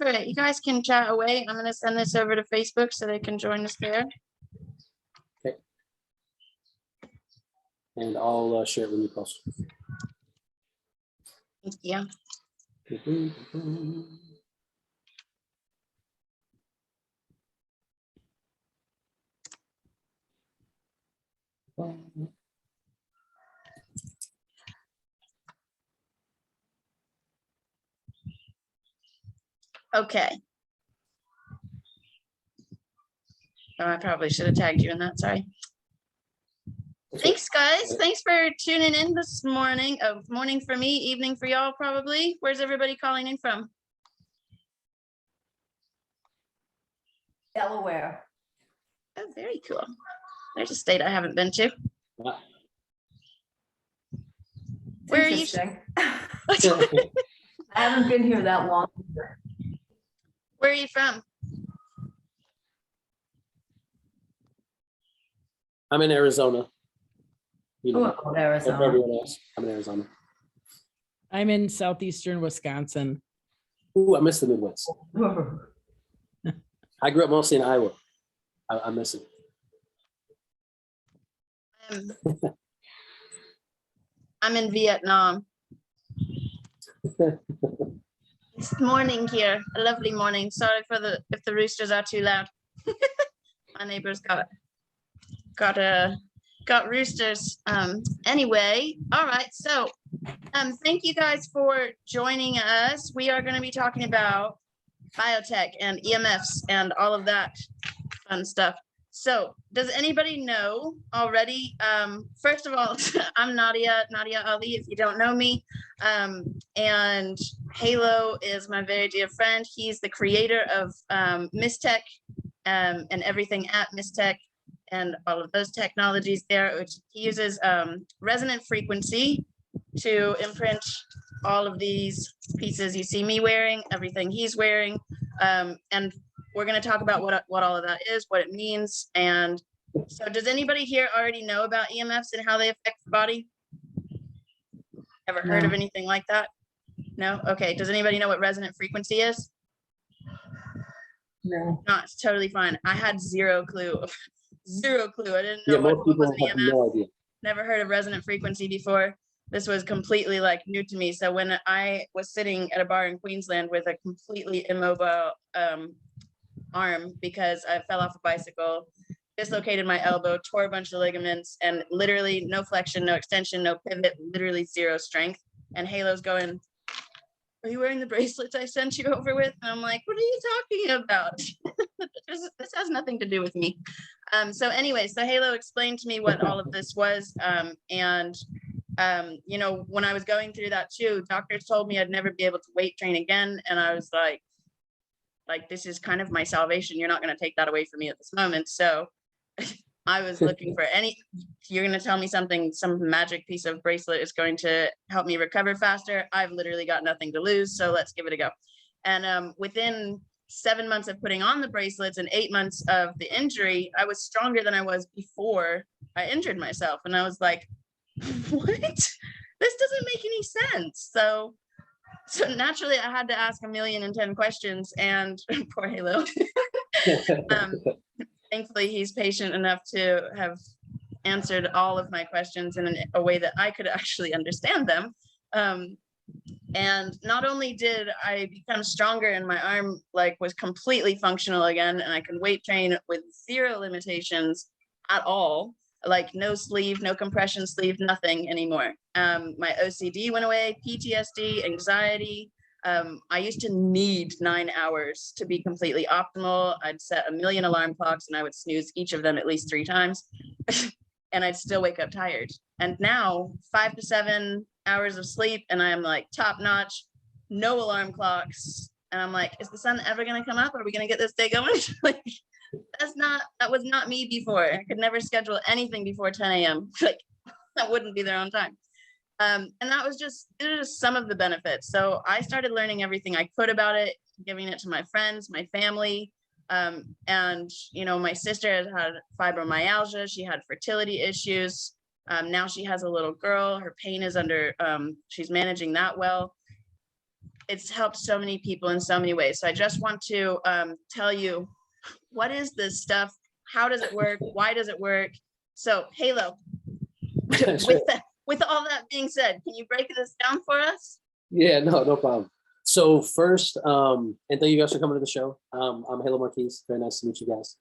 for it. You guys can chat away. I'm going to send this over to Facebook so they can join us there. Okay. And I'll share it when you post. Thank you. Okay. Oh, I probably should have tagged you in that. Sorry. Thanks, guys. Thanks for tuning in this morning. Oh, morning for me, evening for y'all, probably. Where's everybody calling in from? Delaware. Oh, very cool. There's a state I haven't been to. Wow. Where are you? I haven't been here that long. Where are you from? I'm in Arizona. You know, Oh, Arizona. everyone else. I'm in Arizona. I'm in southeastern Wisconsin. Ooh, I miss the Midwest. I grew up mostly in Iowa. I miss it. I'm in Vietnam. It's morning here, a lovely morning. Sorry for if the roosters are too loud. My neighbors got roosters. Anyway, all right. So, thank you guys for joining us. We are going to be talking about biotech and EMFs and all of that fun stuff. So, does anybody know already? First of all, I'm Nadia Ali, if you don't know me. And Halo is my very dear friend. He's the creator of Mystech and everything at Mystech and all of those technologies there, which he uses resonant frequency to imprint all of these pieces you see me wearing, everything he's wearing. And we're going to talk about what all of that is, what it means. And so does anybody here already know about EMFs and how they affect the body? Ever heard of anything like that? No? Okay. Does anybody know what resonant frequency is? No. No, it's totally fine. I had zero clue. Zero clue. I didn't know Yeah, most what was people an have EMF. no idea. Never heard of resonant frequency before. This was completely like new to me. So when I was sitting at a bar in Queensland with a completely immobile arm because I fell off a bicycle, dislocated my elbow, tore a bunch of ligaments, and literally no flexion, no extension, no pivot, literally zero strength. And Halo's going, "Are you wearing the bracelets I sent you over with?" And I'm like, "What are you talking about? This has nothing to do with me." So anyway, so Halo explained to me what all of this was. You know, when I was going through that too, doctors told me I'd never be able to weight train again. And I was like, this is kind of my salvation. You're not going to take that away from me at this moment. So I was looking for you're going to tell me some magic piece of bracelet is going to help me recover faster. I've literally got nothing to lose. So let's give it a go. And within 7 months of putting on the bracelets and 8 months of the injury, I was stronger than I was before I injured myself. And I was like, what? This doesn't make any sense. So naturally I had to ask 1,010 questions, and poor Halo. Thankfully he's patient enough to have answered all of my questions in a way that I could actually understand them. And not only did I become stronger and my arm was completely functional again, and I could weight train with zero limitations at all, like no sleeve, no compression sleeve, nothing anymore. My OCD went away, PTSD, anxiety. I used to need 9 hours to be completely optimal. I'd set 1 million alarm clocks and I would snooze each of them at least 3 times. And I'd still wake up tired. And now 5 to 7 hours of sleep and I'm like top notch, no alarm clocks. And I'm like, is the sun ever going to come up? Are we going to get this day going? That was not me before. I could never schedule anything before 10 a.m. That wouldn't be their own time. And that was just some of the benefits. So I started learning everything I could about it, giving it to my friends, my family. And, you know, my sister has had fibromyalgia. She had fertility issues. Now she has a little girl. Her pain is she's managing that well. it's helped so many people in so many ways. So I just want to tell you, what is this stuff? How does it work? Why does it work? So Halo, with all that being said, can you break this down for us? Yeah, no problem. So first, and thank you guys for coming to the show. I'm Halo Marques. Very nice to meet you guys.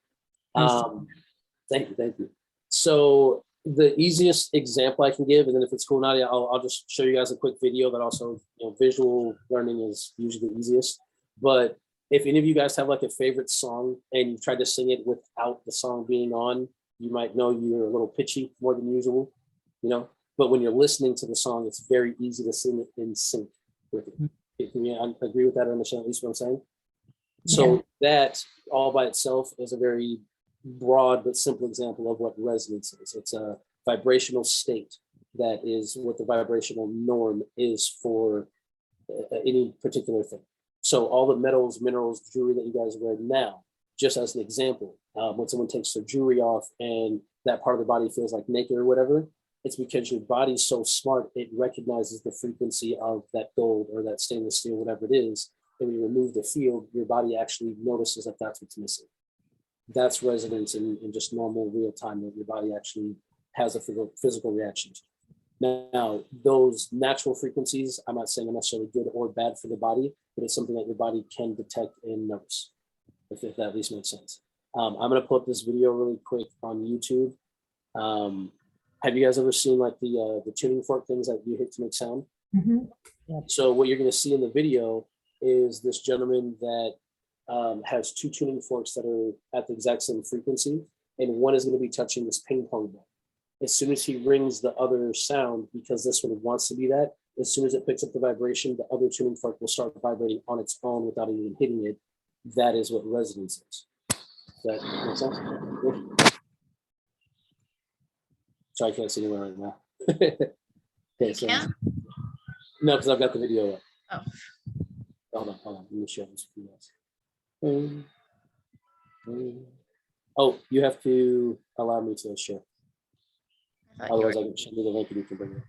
Thank you. So the easiest example I can give, and then if it's cool, Nadia, I'll just show you guys a quick video that also, visual learning is usually the easiest. But if any of you guys have like a favorite song and you've tried to sing it without the song being on, you might know you're a little pitchy more than usual, but when you're listening to the song, it's very easy to sing it in sync with it. Can you agree with that or understand at least what I'm saying? So that all by itself is a very broad but simple example of what resonance is. It's a vibrational state that is what the vibrational norm is for any particular thing. So all the metals, minerals, jewelry that you guys wear now, just as an example, when someone takes their jewelry off and that part of the body feels like naked or whatever, it's because your body's so smart, it recognizes the frequency of that gold or that stainless steel, whatever it is. And when you remove the field, your body actually notices that that's what's missing. That's resonance in just normal real time, that your body actually has a physical reaction to. Now, those natural frequencies, I'm not saying are necessarily good or bad for the body, but it's something that your body can detect and notice, if that at least makes sense. I'm going to pull up this video really quick on YouTube. Have you guys ever seen like the tuning fork things that you hit to make sound? So what you're going to see in the video is this gentleman that has two tuning forks that are at the exact same frequency, and one is going to be touching this ping pong ball. As soon as he rings the other sound, because this one wants to be that, as soon as it picks up the vibration, the other tuning fork will start vibrating on its own without even hitting it. That is what resonance is. Does that make sense? Sorry, I can't see anywhere right now. Okay, so, no, because I've got the video up. Oh. Hold on. Let me show this for you guys. Oh, you have to allow me to share. Otherwise, I can show you the link and you can bring it up.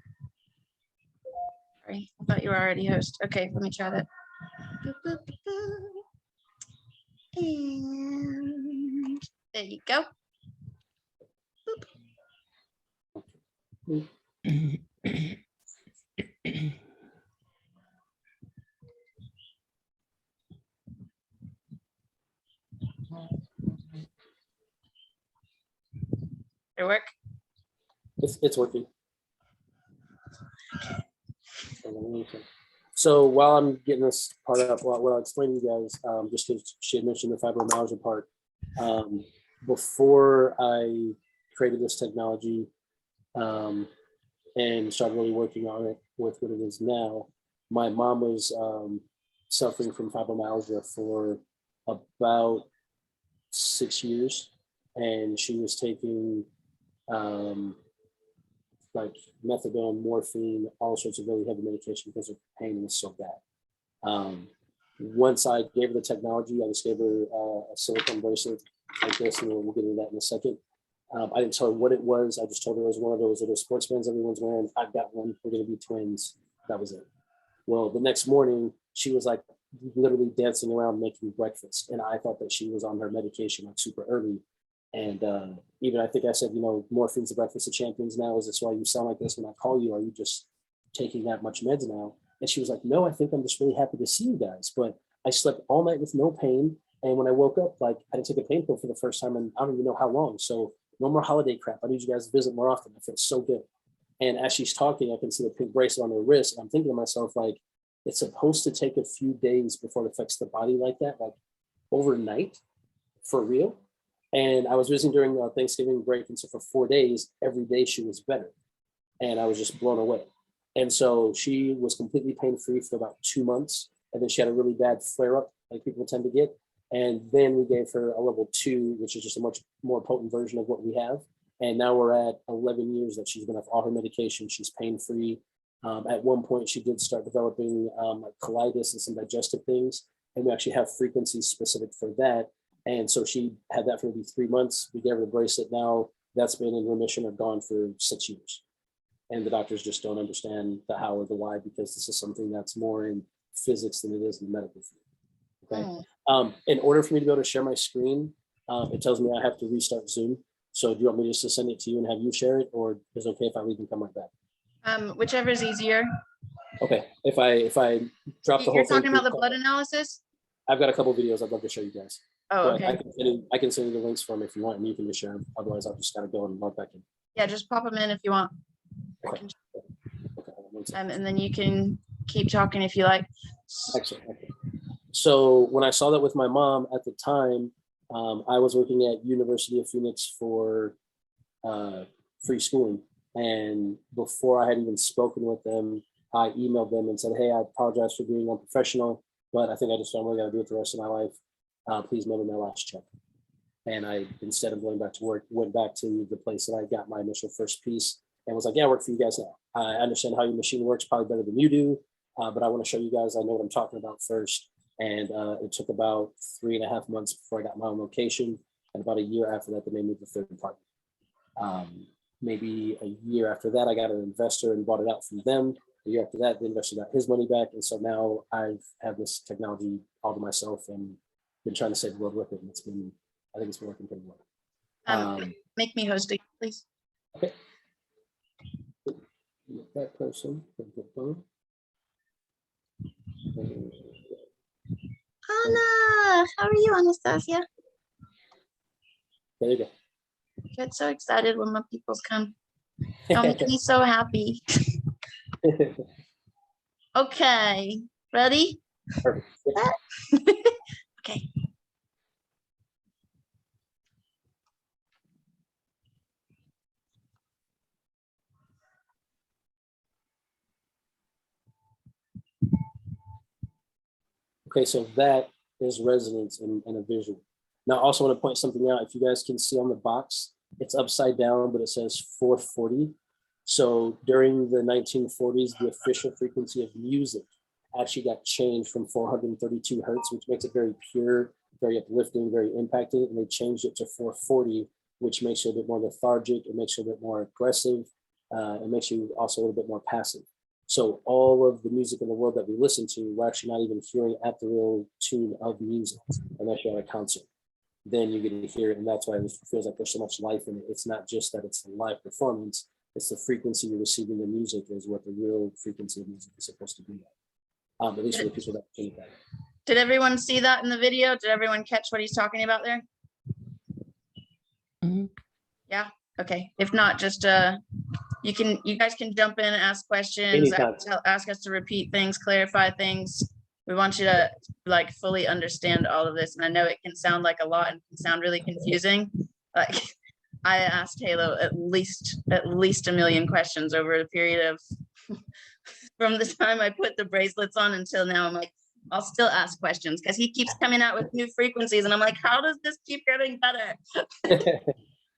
Sorry, I thought you were already host. Okay, let me try that. And there you go. Did it work? It's working. So while I'm getting this part up, what I'll explain to you guys, just because she had mentioned the fibromyalgia part, before I created this technology and started really working on it with what it is now, my mom was suffering from fibromyalgia for about 6 years, and she was taking like methadone, morphine, all sorts of really heavy medication because her pain was so bad. Once I gave her the technology, I just gave her a silicone bracelet like this, and we'll get into that in a second. I didn't tell her what it was. I just told her it was one of those little sports bands everyone's wearing. I've got one. We're going to be twins. That was it. Well, the next morning, she was like literally dancing around making breakfast. And I thought that she was on her medication like super early. And even I think I said, morphine's the breakfast of champions now. Is this why you sound like this when I call you? Are you just taking that much meds now? And she was like, no, I think I'm just really happy to see you guys. But I slept all night with no pain. And when I woke up, like I didn't take a pain pill for the first time in I don't even know how long. So no more holiday crap. I need you guys to visit more often. I feel so good. And as she's talking, I can see the pink bracelet on her wrist. And I'm thinking to myself, like, it's supposed to take a few days before it affects the body like that, like overnight, for real. And I was visiting during Thanksgiving break. And so for 4 days, every day she was better. And I was just blown away. And so she was completely pain-free for about 2 months. And then she had a really bad flare-up, like people tend to get. And then we gave her a level 2, which is just a much more potent version of what we have. And now we're at 11 years that she's been off all her medication. She's pain-free. At one point, she did start developing like colitis and some digestive things. And we actually have frequencies specific for that. And so she had that for maybe 3 months. We gave her the bracelet. Now that's been in remission or gone for 6 years. And the doctors just don't understand the how or the why, because this is something that's more in physics than it is in the medical field. Okay. Oh. In order for me to be able to share my screen, it tells me I have to restart Zoom. So do you want me just to send it to you and have you share it, or is it okay if I leave and come right back? Whichever is easier. Okay. If I drop the whole You're thing, talking about the blood analysis? I've got a couple videos I'd love to show you guys. Oh, But okay. I can send you the links for them if you want, and you can just share them. Otherwise, I'll just gotta go and log back in. Yeah, just pop them in if you want. Okay. Okay. One second. And then you can keep talking if you like. Excellent. Okay. So when I saw that with my mom at the time, I was working at University of Phoenix for free schooling. And before I had even spoken with them, I emailed them and said, hey, I apologize for being unprofessional, but I think I just don't really got to do it the rest of my life. Please mail me my last check. And I, instead of going back to work, went back to the place that I got my initial first piece and was like, yeah, I work for you guys now. I understand how your machine works probably better than you do, but I want to show you guys I know what I'm talking about first. And it took about 3.5 months before I got my own location. And about a year after that, they made me the third party. Maybe a year after that, I got an investor and bought it out from them. A year after that, the investor got his money back. And so now I've had this technology all to myself and been trying to save the world with it. And it's been, I think it's been working pretty well. Make me host it, please. Okay. That person. Anna, how are you, Anastasia? There you go. I get so excited when my people come. Y'all make me so happy. Okay, ready? Perfect. Okay. Okay, so that is resonance in a visual. Now, I also want to point something out. If you guys can see on the box, it's upside down, but it says 440. So during the 1940s, the official frequency of music actually got changed from 432 hertz, which makes it very pure, very uplifting, very impacting. And they changed it to 440, which makes you a bit more lethargic. It makes you a bit more aggressive. It makes you also a little bit more passive. So all of the music in the world that we listen to, we're actually not even hearing at the real tune of music unless you're at a concert. Then you get to hear it, and that's why it feels like there's so much life in it. It's not just that it's a live performance, it's the frequency you're receiving the music is what the real frequency of music is supposed to be at. At least for the people that think that. Did everyone see that in the video? Did everyone catch what he's talking about there? Mhm. Yeah, okay. If not, just you guys can jump in and ask questions, Anytime. ask us to repeat things, clarify things. We want you to like fully understand all of this. And I know it can sound like a lot and can sound really confusing. Like I asked Halo at least 1 million questions over a period of from the time I put the bracelets on until now. I'm like, I'll still ask questions because he keeps coming out with new frequencies and I'm like, how does this keep getting better?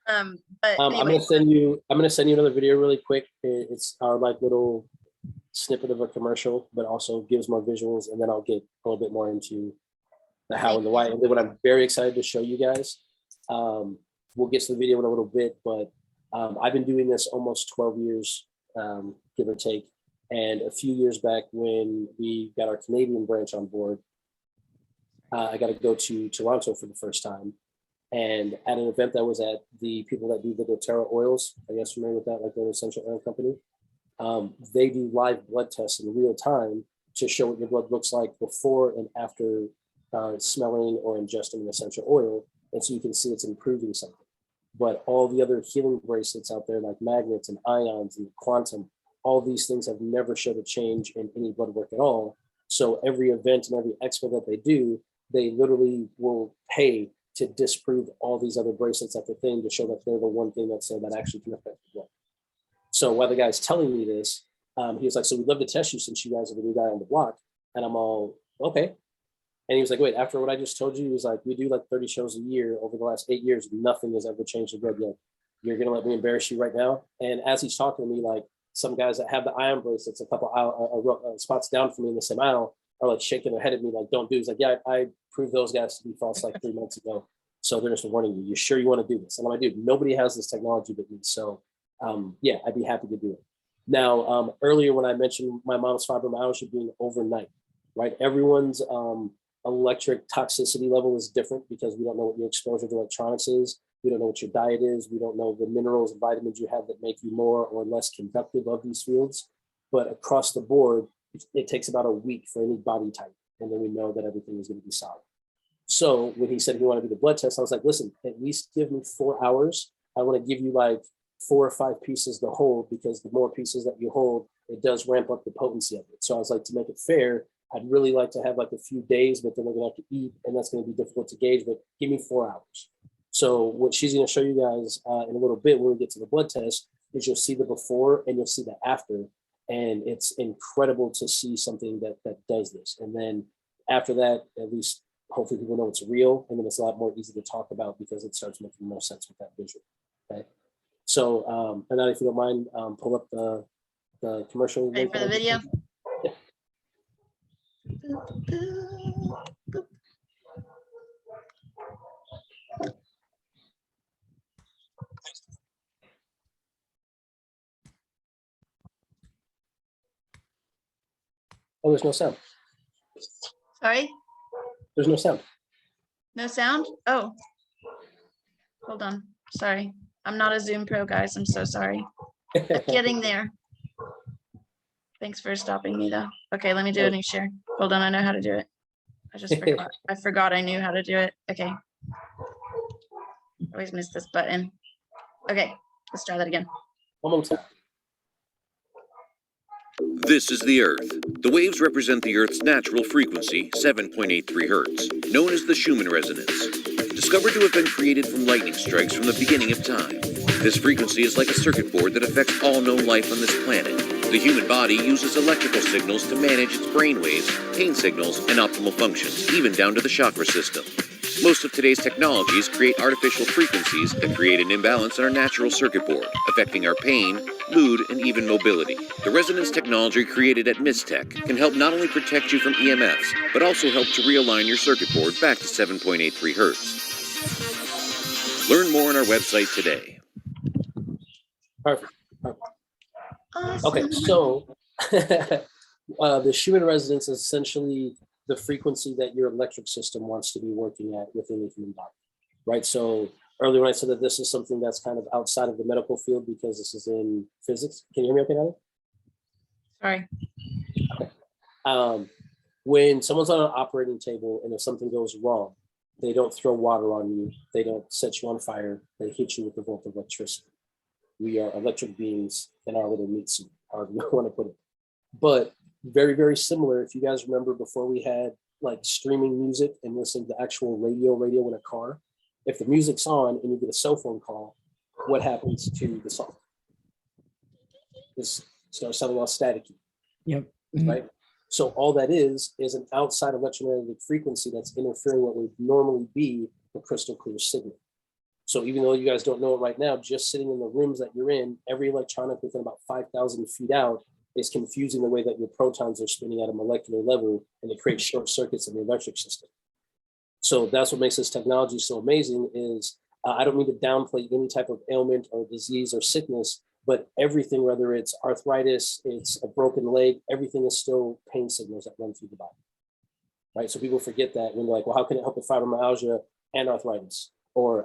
But I'm anyway. gonna send you another video really quick. It's our like little snippet of a commercial, but also gives more visuals, and then I'll get a little bit more into the how and the why. And then what I'm very excited to show you guys, we'll get to the video in a little bit, but I've been doing this almost 12 years, give or take. And a few years back when we got our Canadian branch on board, I got to go to Toronto for the first time. And at an event that was at the people that do the doTERRA oils, I guess familiar with that, like the essential oil company. They do live blood tests in real time to show what your blood looks like before and after smelling or ingesting an essential oil. And so you can see it's improving something. But all the other healing bracelets out there, like magnets and ions and quantum, all these things have never showed a change in any blood work at all. So every event and every expo that they do, they literally will pay to disprove all these other bracelets at the thing to show that they're the one thing that actually can affect the blood. So while the guy's telling me this, he was like, so we'd love to test you since you guys are the new guy on the block. And I'm all, okay. And he was like, wait, after what I just told you, he was like, we do like 30 shows a year. Over the last 8 years, nothing has ever changed the blood yet. You're going to let me embarrass you right now? And as he's talking to me, like some guys that have the ion bracelets, a couple spots down from me in the same aisle, are like shaking their head at me like, don't do it. He's like, yeah, I proved those guys to be false like 3 months ago. So they're just warning you. You sure you want to do this? And I'm like, dude, nobody has this technology but me. So yeah, I'd be happy to do it. Now, earlier when I mentioned my mom's fibromyalgia being overnight, right? Everyone's electric toxicity level is different because we don't know what your exposure to electronics is. We don't know what your diet is. We don't know the minerals and vitamins you have that make you more or less conductive of these fields. But across the board, it takes about a week for any body type. And then we know that everything is going to be solid. So when he said he wanted to do the blood test, I was like, listen, at least give me 4 hours. I want to give you like 4 or 5 pieces to hold, because the more pieces that you hold, it does ramp up the potency of it. So I was like, to make it fair, I'd really like to have like a few days, but then we're going to have to eat, and that's going to be difficult to gauge, but give me 4 hours. So what she's going to show you guys in a little bit when we get to the blood test is you'll see the before and you'll see the after. And it's incredible to see something that does this. And then after that, at least hopefully people know it's real, and then it's a lot more easy to talk about because it starts making more sense with that visual. Okay. So, and if you don't mind, pull up the commercial. Ready for the video? Yeah. Oh, there's no sound. Sorry, There's no sound. no sound? Oh, hold on. Sorry. I'm not a Zoom pro, guys. I'm so sorry. Getting there. Thanks for stopping me though. Okay, let me do a new share. Hold on, I know how to do it. I just forgot. I forgot I knew how to do it. Okay. Always miss this button. Okay, let's try that again. One more time. This is the Earth. The waves represent the Earth's natural frequency, 7.83 hertz, known as the Schumann Resonance. Discovered to have been created from lightning strikes from the beginning of time. This frequency is like a circuit board that affects all known life on this planet. The human body uses electrical signals to manage its brain waves, pain signals, and optimal functions, even down to the chakra system. Most of today's technologies create artificial frequencies that create an imbalance in our natural circuit board, affecting our pain, mood, and even mobility. The resonance technology created at Mystech can help not only protect you from EMFs, but also help to realign your circuit board back to 7.83 hertz. Learn more on our website today. Perfect. Awesome. Okay, so the Schumann resonance is essentially the frequency that your electric system wants to be working at within the human body, right? So earlier when I said that this is something that's kind of outside of the medical field because this is in physics. Can you hear me okay, Nadia? Sorry. When someone's on an operating table and if something goes wrong, they don't throw water on you. They don't set you on fire. They hit you with a volt of electricity. We are electric beings in our little meat suit, however you want to put it. But very, very similar. If you guys remember before we had like streaming music and listening to actual radio in a car, if the music's on and you get a cell phone call, what happens to the song? This starts sounding all staticky. Yep. Right? So all that is an outside electromagnetic frequency that's interfering what would normally be a crystal clear signal. So even though you guys don't know it right now, just sitting in the rooms that you're in, every electronic within about 5,000 feet out is confusing the way that your protons are spinning at a molecular level, and it creates short circuits in the electric system. So that's what makes this technology so amazing is, I don't mean to downplay any type of ailment or disease or sickness, but everything, whether it's arthritis, it's a broken leg, everything is still pain signals that run through the body, right? So people forget that when they're like, well, how can it help with fibromyalgia and arthritis?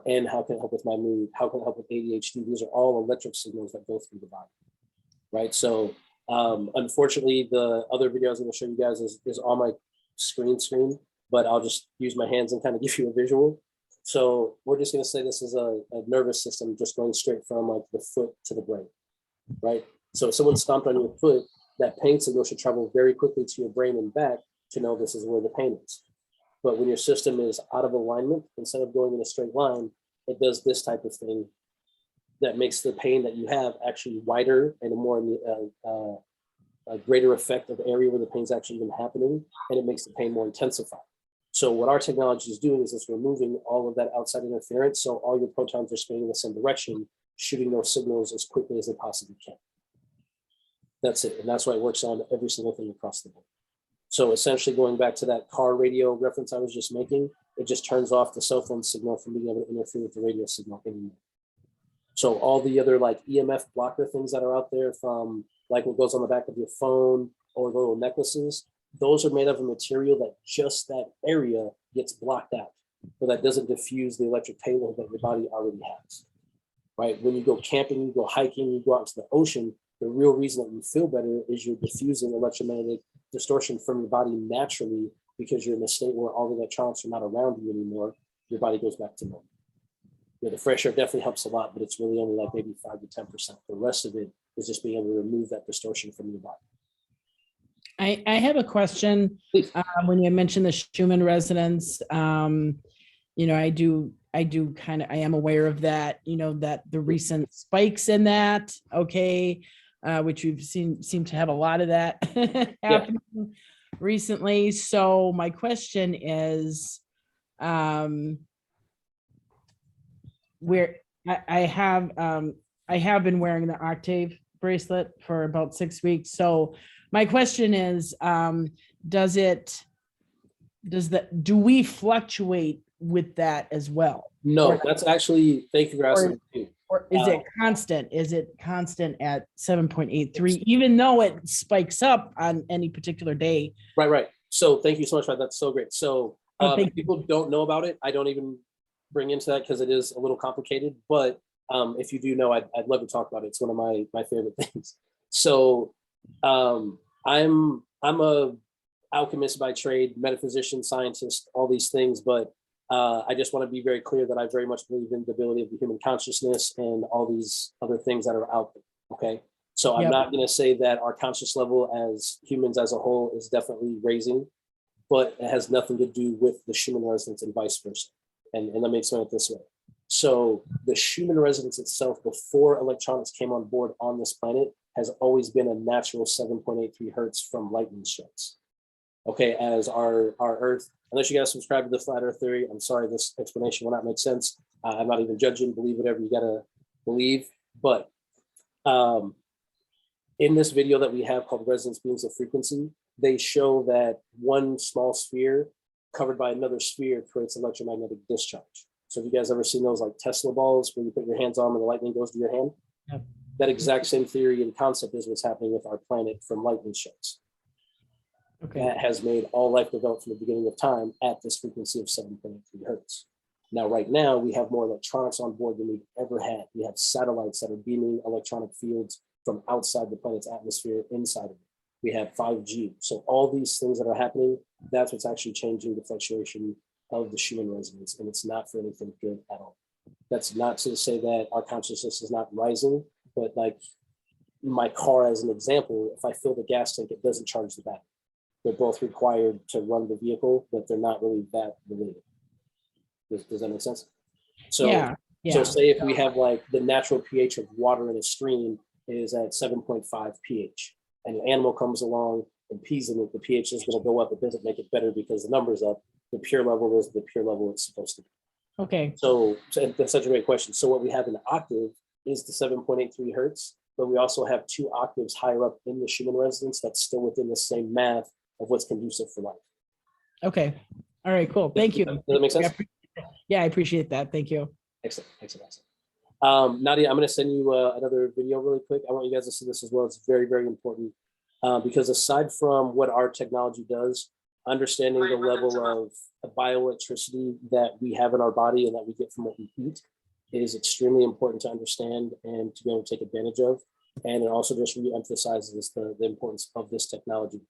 And how can it help with my mood? How can it help with ADHD? These are all electric signals that go through the body, right? So unfortunately, the other video I was going to show you guys is on my screen, but I'll just use my hands and kind of give you a visual. So we're just going to say this is a nervous system just going straight from like the foot to the brain, right? So if someone stomped on your foot, that pain signal should travel very quickly to your brain and back to know this is where the pain is. But when your system is out of alignment, instead of going in a straight line, it does this type of thing that makes the pain that you have actually wider and a more a greater effect of the area where the pain's actually even happening, and it makes the pain more intensified. So what our technology is doing is it's removing all of that outside interference, so all your protons are spinning in the same direction, shooting those signals as quickly as they possibly can. That's it, and that's why it works on every single thing across the board. So essentially going back to that car radio reference I was just making, it just turns off the cell phone signal from being able to interfere with the radio signal anymore. So all the other like EMF blocker things that are out there, from like what goes on the back of your phone or little necklaces, those are made of a material that just that area gets blocked out, so that doesn't diffuse the electric payload that your body already has, right? When you go camping, you go hiking, you go out to the ocean, the real reason that you feel better is you're diffusing electromagnetic distortion from your body naturally, because you're in a state where all the electronics are not around you anymore. Your body goes back to normal. Yeah, the fresh air definitely helps a lot, but it's really only like maybe 5 to 10%. The rest of it is just being able to remove that distortion from your body. I have a question. Please. When you mentioned the Schumann Residence, you know, I am aware of that, you know, that the recent spikes in that, okay, which we've seem to have a lot of that happening recently. So my question is, where I have been wearing the Octave bracelet for about 6 weeks. So my question is, do we fluctuate with that as well? No, that's actually, thank you for asking. Or is it constant? Is it constant at 7.83, even though it spikes up on any particular day? Right. So thank you so much, that's so great. So if people don't know about it, I don't even bring into that because it is a little complicated, but if you do know, I'd love to talk about it. It's one of my favorite things. So I'm a alchemist by trade, metaphysician, scientist, all these things, but I just want to be very clear that I very much believe in the ability of the human consciousness and all these other things that are out there. Okay. So I'm not going to say that our conscious level as humans as a whole is definitely raising, but it has nothing to do with the Schumann resonance and vice versa. And let me explain it this way. So the Schumann resonance itself, before electronics came on board on this planet, has always been a natural 7.83 hertz from lightning strikes. Okay, as our Earth, unless you guys subscribe to the flat Earth theory, I'm sorry, this explanation will not make sense. I'm not even judging, believe whatever you gotta believe. But in this video that we have called Resonance Beams of Frequency, they show that one small sphere covered by another sphere creates electromagnetic discharge. So have you guys ever seen those like Tesla balls where you put your hands on them and the lightning goes to your hand? Yep. That exact same theory and concept is what's happening with our planet from lightning strikes. Okay. That has made all life develop from the beginning of time at this frequency of 7.3 hertz. Now, right now, we have more electronics on board than we've ever had. We have satellites that are beaming electronic fields from outside the planet's atmosphere inside of it. We have 5G. So all these things that are happening, that's what's actually changing the fluctuation of the Schumann resonance, and it's not for anything good at all. That's not to say that our consciousness is not rising, but like my car as an example, if I fill the gas tank, it doesn't charge the battery. They're both required to run the vehicle, but they're not really that related. Does that make sense? So, so say if we have like the natural pH of water in a stream is at 7.5 pH, and an animal comes along and pees in it, the pH is going to go up. It doesn't make it better because the number's up. The pure level is the pure level it's supposed to be. Okay. So that's such a great question. So what we have in the octave is the 7.83 hertz, but we also have 2 octaves higher up in the Schumann resonance that's still within the same math of what's conducive for life. Okay. All right, cool. Thank you. Does that make sense? Yeah, I appreciate that. Thank you. Excellent. Nadia, I'm going to send you another video really quick. I want you guys to see this as well. It's very, very important because aside from what our technology does, understanding the level of bioelectricity that we have in our body and that we get from what we eat is extremely important to understand and to be able to take advantage of. And it also just re-emphasizes the importance of this technology.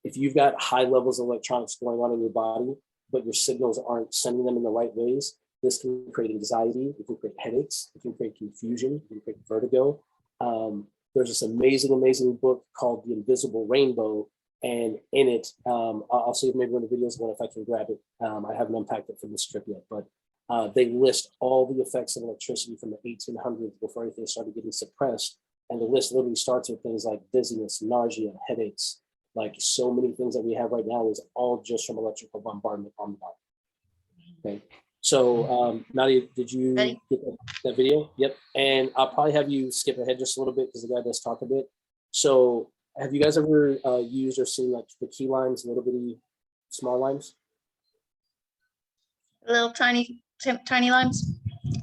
If you've got high levels of electronics going on in your body, but your signals aren't sending them in the right ways, this can create anxiety, it can create headaches, it can create confusion, it can create vertigo. There's this amazing book called The Invisible Rainbow, and in it, I'll see if maybe when the video's going, if I can grab it. I haven't unpacked it from this trip yet, but they list all the effects of electricity from the 1800s before everything started getting suppressed. And the list literally starts with things like dizziness, nausea, headaches. Like so many things that we have right now is all just from electrical bombardment on the body. Okay. So Nadia, did you get that video? Yep. And I'll probably have you skip ahead just a little bit because the guy does talk a bit. So have you guys ever used or seen like the key limes, little bitty small limes? Little tiny limes,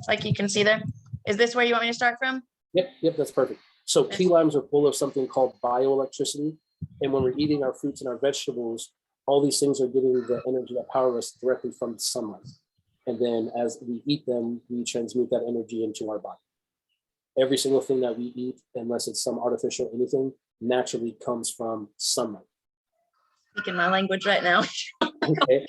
like you can see there. Is this where you want me to start from? Yep, that's perfect. So key limes are full of something called bioelectricity. And when we're eating our fruits and our vegetables, all these things are getting the energy that power us directly from the sunlight. And then as we eat them, we transmute that energy into our body. Every single thing that we eat, unless it's some artificial anything, naturally comes from sunlight. Speaking my language right now. Okay.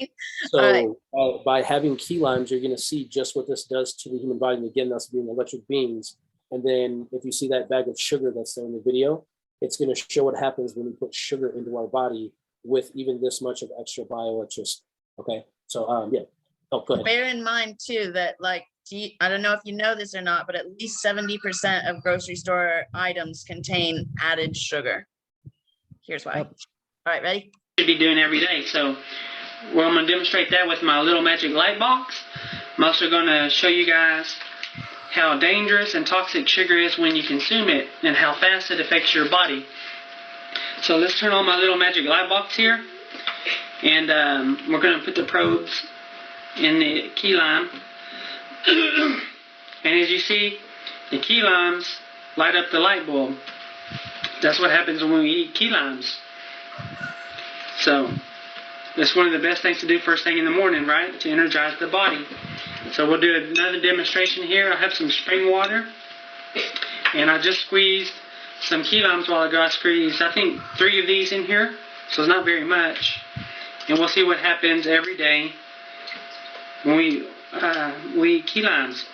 All So by having key limes, you're going to see just what this does to the human body. And again, that's being electric beings. And then if you see that bag of sugar that's there in the video, it's going to show what happens when we put sugar into our body with even this much of extra bioelectricity. Okay. So yeah. Oh, go ahead. Bear in mind too that like I don't know if you know this or not, but at least 70% of grocery store items contain added sugar. Here's why. All right, ready? Should be doing every day. So well, I'm going to demonstrate that with my little magic light box. I'm also going to show you guys how dangerous and toxic sugar is when you consume it and how fast it affects your body. So let's turn on my little magic light box here, and we're going to put the probes in the key lime. And as you see, the key limes light up the light bulb. That's what happens when we eat key limes. So that's one of the best things to do first thing in the morning, right? To energize the body. So we'll do another demonstration here. I have some spring water, and I just squeezed some key limes while ago. I squeezed, I think, 3 of these in here, so it's not very much. And we'll see what happens every day when we eat key limes.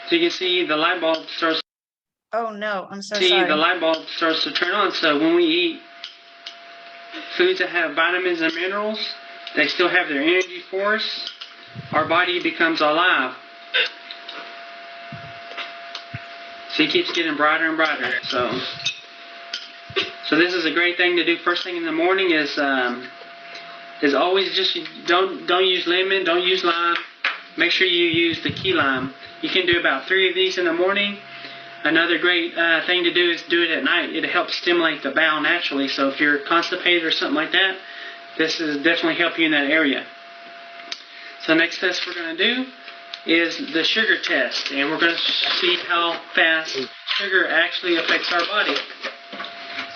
So you can see the light bulb starts. Oh no, I'm so See, sorry. the light bulb starts to turn on. So when we eat foods that have vitamins and minerals, they still have their energy force. Our body becomes alive. So it keeps getting brighter and brighter. So this is a great thing to do first thing in the morning. Is always just don't use lemon, don't use lime. Make sure you use the key lime. You can do about 3 of these in the morning. Another great thing to do is do it at night. It helps stimulate the bowel naturally. So if you're constipated or something like that, this is definitely help you in that area. So next test we're going to do is the sugar test, and we're going to see how fast sugar actually affects our body.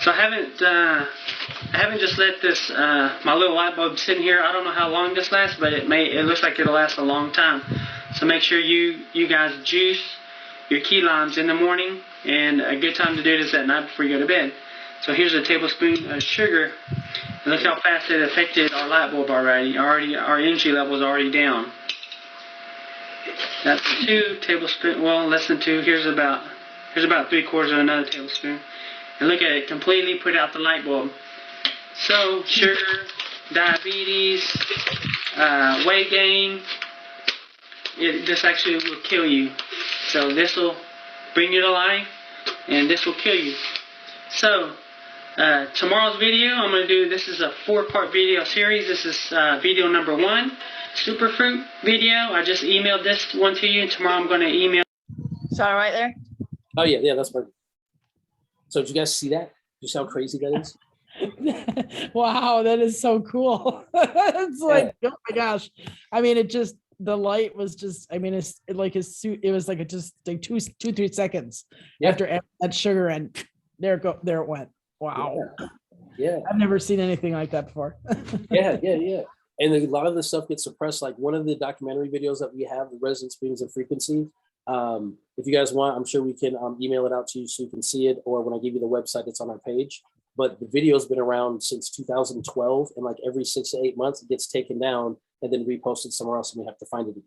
So I haven't just let this my little light bulb sit in here. I don't know how long this lasts, but it looks like it'll last a long time. So make sure you guys juice your key limes in the morning, and a good time to do it is at night before you go to bed. So here's a tablespoon of sugar, and look how fast it affected our light bulb already. Our energy level is already down. That's 2 tablespoons. Well, less than 2. Here's about 3/4 of another tablespoon. And look at it, completely put out the light bulb. So sugar, diabetes, weight gain, this actually will kill you. So this will bring you to life, and this will kill you. So tomorrow's video, I'm going to do, this is a 4-part video series. This is video number 1, superfruit video. I just emailed this one to you, and tomorrow I'm going to email. Is that all right there? Oh yeah, that's perfect. So did you guys see that? You see how crazy that is? Wow, that is so cool. It's like, oh my gosh. I mean, the light was just, I mean, it was like just like 2-3 seconds after adding that sugar, and there it went. Wow. Yeah. I've never seen anything like that before. Yeah. And a lot of this stuff gets suppressed. Like one of the documentary videos that we have, the resonance beings and frequency. If you guys want, I'm sure we can email it out to you so you can see it, or when I give you the website, it's on our page. But the video's been around since 2012, and like every 6 to 8 months, it gets taken down and then reposted somewhere else, and we have to find it again.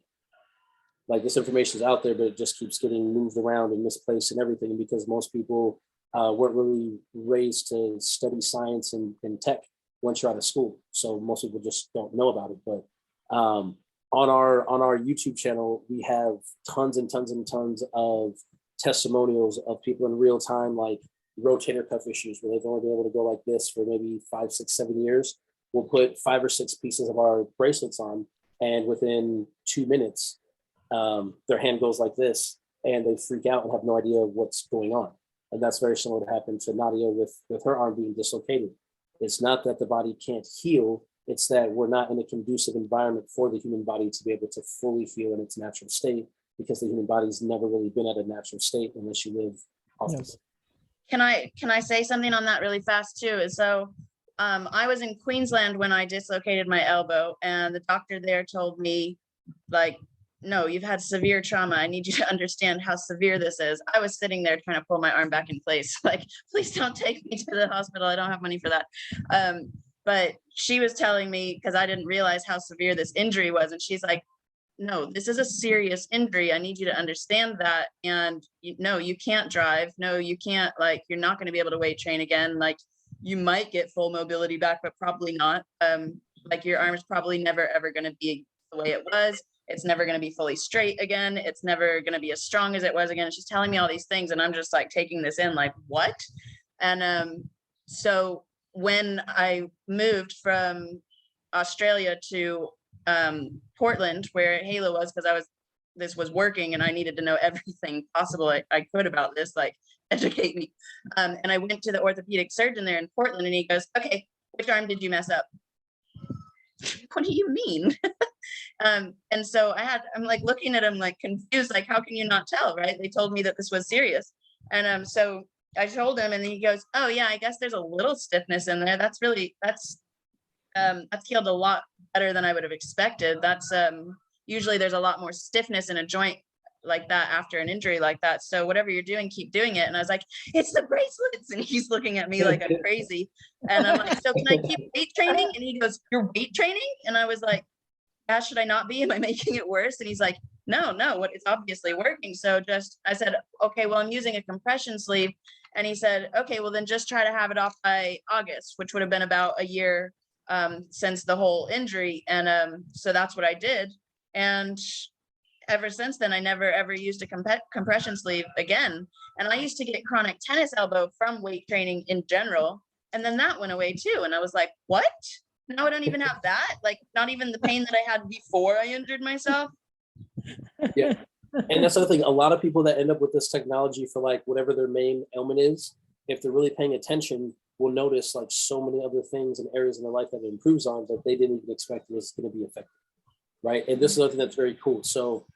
Like this information is out there, but it just keeps getting moved around and misplaced and everything, because most people weren't really raised to study science and tech once you're out of school. So most people just don't know about it. But on our YouTube channel, we have tons and tons and tons of testimonials of people in real time, like rotator cuff issues, where they've only been able to go like this for maybe 5, 6, 7 years. We'll put 5 or 6 pieces of our bracelets on, and within 2 minutes, their hand goes like this, and they freak out and have no idea what's going on. And that's very similar to happen to Nadia with her arm being dislocated. It's not that the body can't heal, it's that we're not in a conducive environment for the human body to be able to fully heal in its natural state, because the human body's never really been at a natural state unless you live off the. Can I say something on that really fast too? So I was in Queensland when I dislocated my elbow, and the doctor there told me, like, no, you've had severe trauma. I need you to understand how severe this is. I was sitting there trying to pull my arm back in place. Like, please don't take me to the hospital. I don't have money for that. But she was telling me, because I didn't realize how severe this injury was. And she's like, no, this is a serious injury. I need you to understand that. And no, you can't drive. No, you can't, like, you're not going to be able to weight train again. Like, you might get full mobility back, but probably not. Like, your arm is probably never, ever going to be the way it was. It's never going to be fully straight again. It's never going to be as strong as it was again. She's telling me all these things, and I'm just like taking this in, like, what? And so when I moved from Australia to Portland, where Halo was, because this was working and I needed to know everything possible I could about this, like, educate me. And I went to the orthopedic surgeon there in Portland, and he goes, okay, which arm did you mess up? What do you mean? And so I'm like looking at him like confused, like, how can you not tell, right? They told me that this was serious. And so I told him, and he goes, oh yeah, I guess there's a little stiffness in there. That's healed a lot better than I would have expected. That's usually there's a lot more stiffness in a joint like that after an injury like that. So whatever you're doing, keep doing it. And I was like, it's the bracelets. And he's looking at me like I'm crazy. And I'm like, so can I keep weight training? And he goes, you're weight training? And I was like, yeah, should I not be? Am I making it worse? And he's like, no, it's obviously working. So I said, okay, well, I'm using a compression sleeve. And he said, okay, well, then just try to have it off by August, which would have been about a year since the whole injury. And so that's what I did. And ever since then, I never ever used a compression sleeve again. And I used to get chronic tennis elbow from weight training in general. And then that went away too. And I was like, what? Now I don't even have that? Like, not even the pain that I had before I injured myself? Yeah. And that's the other thing. A lot of people that end up with this technology for like whatever their main ailment is, if they're really paying attention, will notice like so many other things and areas in their life that it improves on that they didn't even expect was going to be effective. Right. And this is something that's very cool. So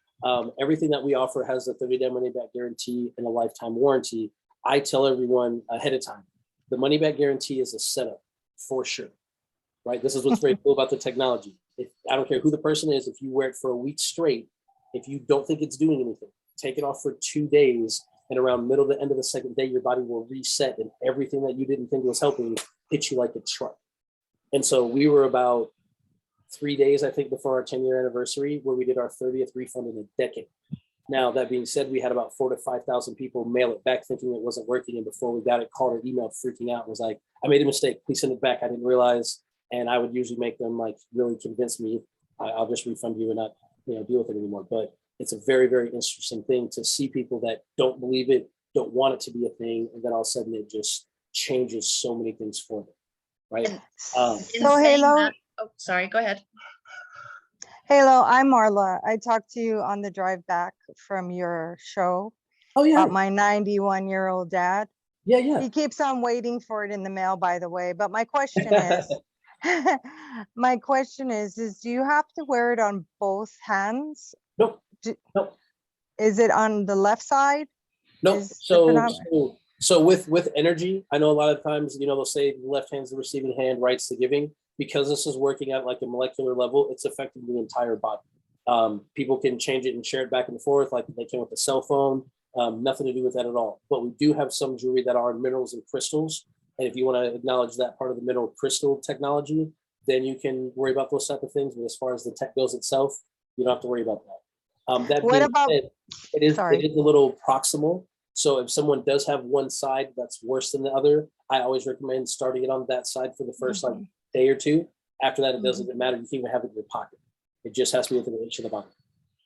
everything that we offer has a 30-day money-back guarantee and a lifetime warranty. I tell everyone ahead of time, the money-back guarantee is a setup for sure. Right. This is what's very cool about the technology. I don't care who the person is, if you wear it for a week straight, if you don't think it's doing anything, take it off for 2 days, and around middle to end of the second day, your body will reset and everything that you didn't think was helping hit you like a truck. And so we were about 3 days, I think, before our 10-year anniversary, where we did our 30th refund in a decade. Now, that being said, we had about 4,000 to 5,000 people mail it back thinking it wasn't working. And before we got it, called or emailed freaking out and was like, I made a mistake. Please send it back. I didn't realize. And I would usually make them like really convince me I'll just refund you and not deal with it anymore. But it's a very, very interesting thing to see people that don't believe it, don't want it to be a thing. And then all of a sudden it just changes so many things for them. Right. So Halo. Oh, sorry, go ahead. Halo, I'm Marla. I talked to you on the drive back from your show. Oh, yeah. About my 91-year-old dad. Yeah. He keeps on waiting for it in the mail, by the way. But my question is, do you have to wear it on both hands? Nope. Nope. Is it on the left side? Nope. So with energy, I know a lot of times, they'll say the left hand's the receiving hand, right's the giving. Because this is working at like a molecular level, it's affecting the entire body. People can change it and share it back and forth like they can with a cell phone. Nothing to do with that at all. But we do have some jewelry that are minerals and crystals. And if you want to acknowledge that part of the mineral crystal technology, then you can worry about those type of things. But as far as the tech goes itself, you don't have to worry about that. It is a little proximal. So if someone does have one side that's worse than the other, I always recommend starting it on that side for the first day or two. After that, it doesn't matter. You can even have it in your pocket. It just has to be within the inch of the body.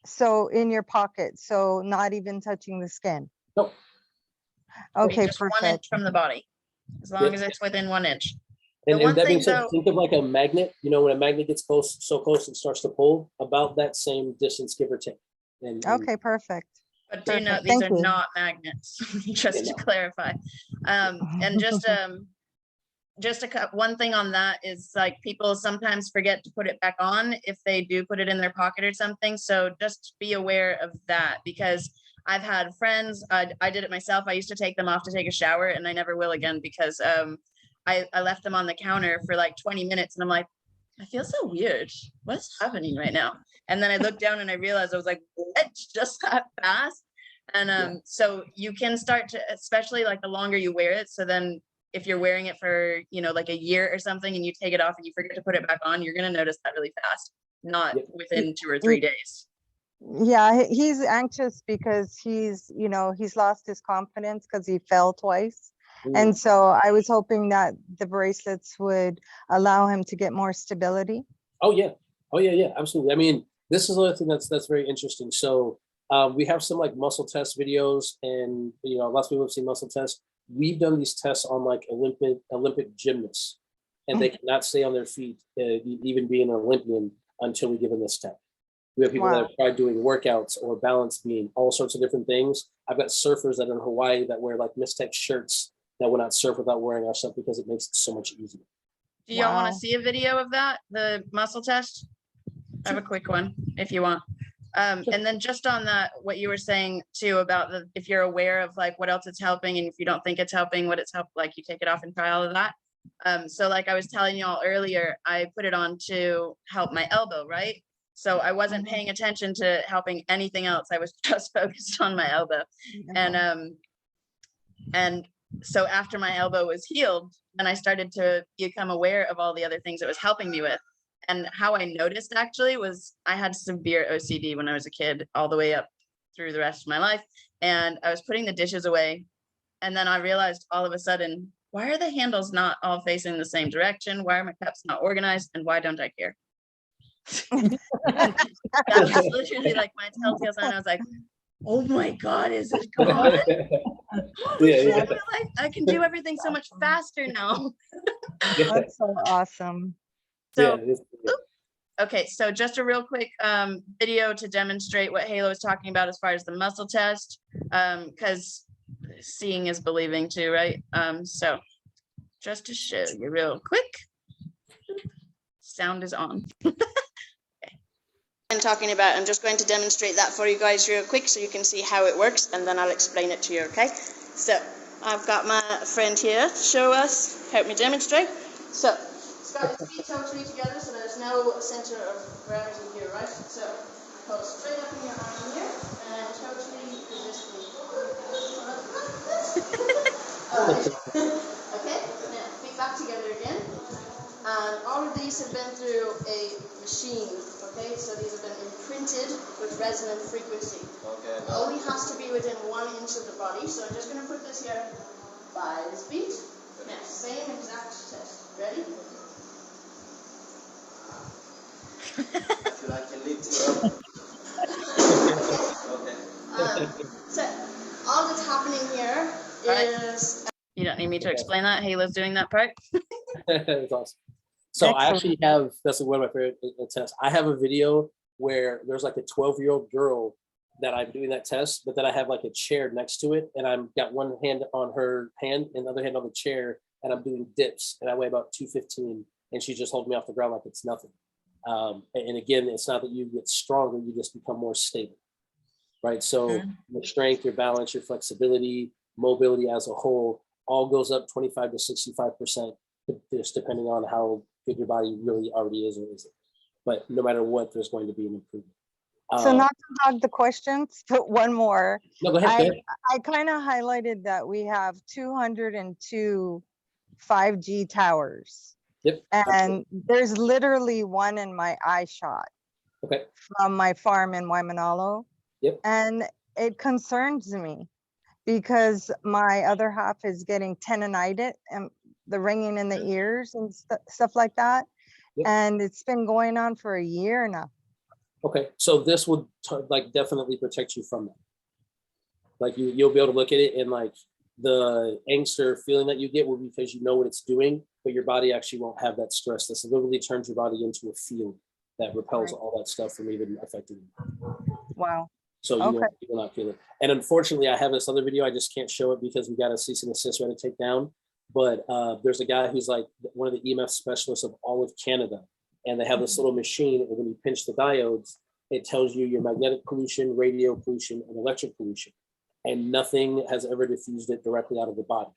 So in your pocket, so not even touching the skin. Nope. Okay, just perfect. 1 inch from the body, as long as it's within 1 inch. And that being said, think of like a magnet. When a magnet gets so close it starts to pull, about that same distance, give or take. Okay, perfect. But do note, these are not magnets, just to clarify. And just one thing on that is like people sometimes forget to put it back on if they do put it in their pocket or something. So just be aware of that, because I've had friends, I did it myself. I used to take them off to take a shower, and I never will again because I left them on the counter for like 20 minutes and I'm like, I feel so weird. What's happening right now? And then I looked down and I realized I was like, what? Just that fast? And so you can start to, especially like the longer you wear it. So then if you're wearing it for, like a year or something and you take it off and you forget to put it back on, you're going to notice that really fast, not within 2 or 3 days. Yeah, he's anxious because he's lost his confidence because he fell twice. And so I was hoping that the bracelets would allow him to get more stability. Oh yeah, absolutely. I mean, this is another thing that's very interesting. So we have some like muscle test videos, and lots of people have seen muscle tests. We've done these tests on like Olympic gymnasts, and they cannot stay on their feet, even being an Olympian, until we give them this tech. We have people that have tried doing workouts or balance beam, all sorts of different things. I've got surfers that are in Hawaii that wear like Mystech shirts that will not surf without wearing our stuff because it makes it so much easier. Do y'all want to see a video of that, the muscle test? I have a quick one if you want. And then just on that, what you were saying too about if you're aware of like what else it's helping, and if you don't think it's helping, what it's helped, like you take it off and try all of that. So like I was telling y'all earlier, I put it on to help my elbow, right? So I wasn't paying attention to helping anything else. I was just focused on my elbow. And so after my elbow was healed, then I started to become aware of all the other things it was helping me with. And how I noticed actually was I had severe OCD when I was a kid, all the way up through the rest of my life. And I was putting the dishes away. And then I realized all of a sudden, why are the handles not all facing the same direction? Why are my cups not organized? And why don't I care? That was literally like my telltale sign. I was like, oh my God, is it gone? I can do everything so much faster now. That's so awesome. So, okay, so just a real quick video to demonstrate what Halo is talking about as far as the muscle test, because seeing is believing too, right? So just to show you real quick, sound is on. I'm talking about, I'm just going to demonstrate that for you guys real quick so you can see how it works, and then I'll explain it to you, okay? So I've got my friend here to show us, help me demonstrate. So it's got his feet totally together, so there's no center of gravity here, right? So pull straight up in your arm here and totally resist me. Okay, now feet back together again. And all of these have been through a machine, okay? So these have been imprinted with resonant frequency. Okay. It only has to be within 1 inch of the body. So I'm just going to put this here by his feet. Now, same exact test. Ready? I feel like I can lift it up. Okay. So all that's happening here is... You don't need me to explain that. Halo's doing that part. That's awesome. So I actually have, that's one of my favorite tests. I have a video where there's like a 12-year-old girl that I'm doing that test, but then I have like a chair next to it, and I'm got one hand on her hand and the other hand on the chair, and I'm doing dips, and I weigh about 215, and she just holds me off the ground like it's nothing. And again, it's not that you get stronger, you just become more stable, right? So your strength, your balance, your flexibility, mobility as a whole, all goes up 25 to 65%, just depending on how good your body really already is or isn't. But no matter what, there's going to be an improvement. So not to hog the questions, but one more. No, go ahead. I kind of highlighted that we have 202 5G towers. Yep. And there's literally one in my eye shot. Okay. From my farm in Waimanalo. Yep. And it concerns me because my other half is getting tendonitis and the ringing in the ears and stuff like that. Yep. And it's been going on for a year now. Okay, so this would like definitely protect you from that. Like you'll be able to look at it, and like the angst or feeling that you get will be because you know what it's doing, but your body actually won't have that stress. This literally turns your body into a field that repels all that stuff from even affecting you. Wow. So you will not feel it. And unfortunately, I have this other video. I just can't show it because we got a cease and desist ready to take down. But there's a guy who's like one of the EMF specialists of all of Canada. And they have this little machine, and when you pinch the diodes, It tells you your magnetic pollution, radio pollution, and electric pollution. And nothing has ever diffused it directly out of the body.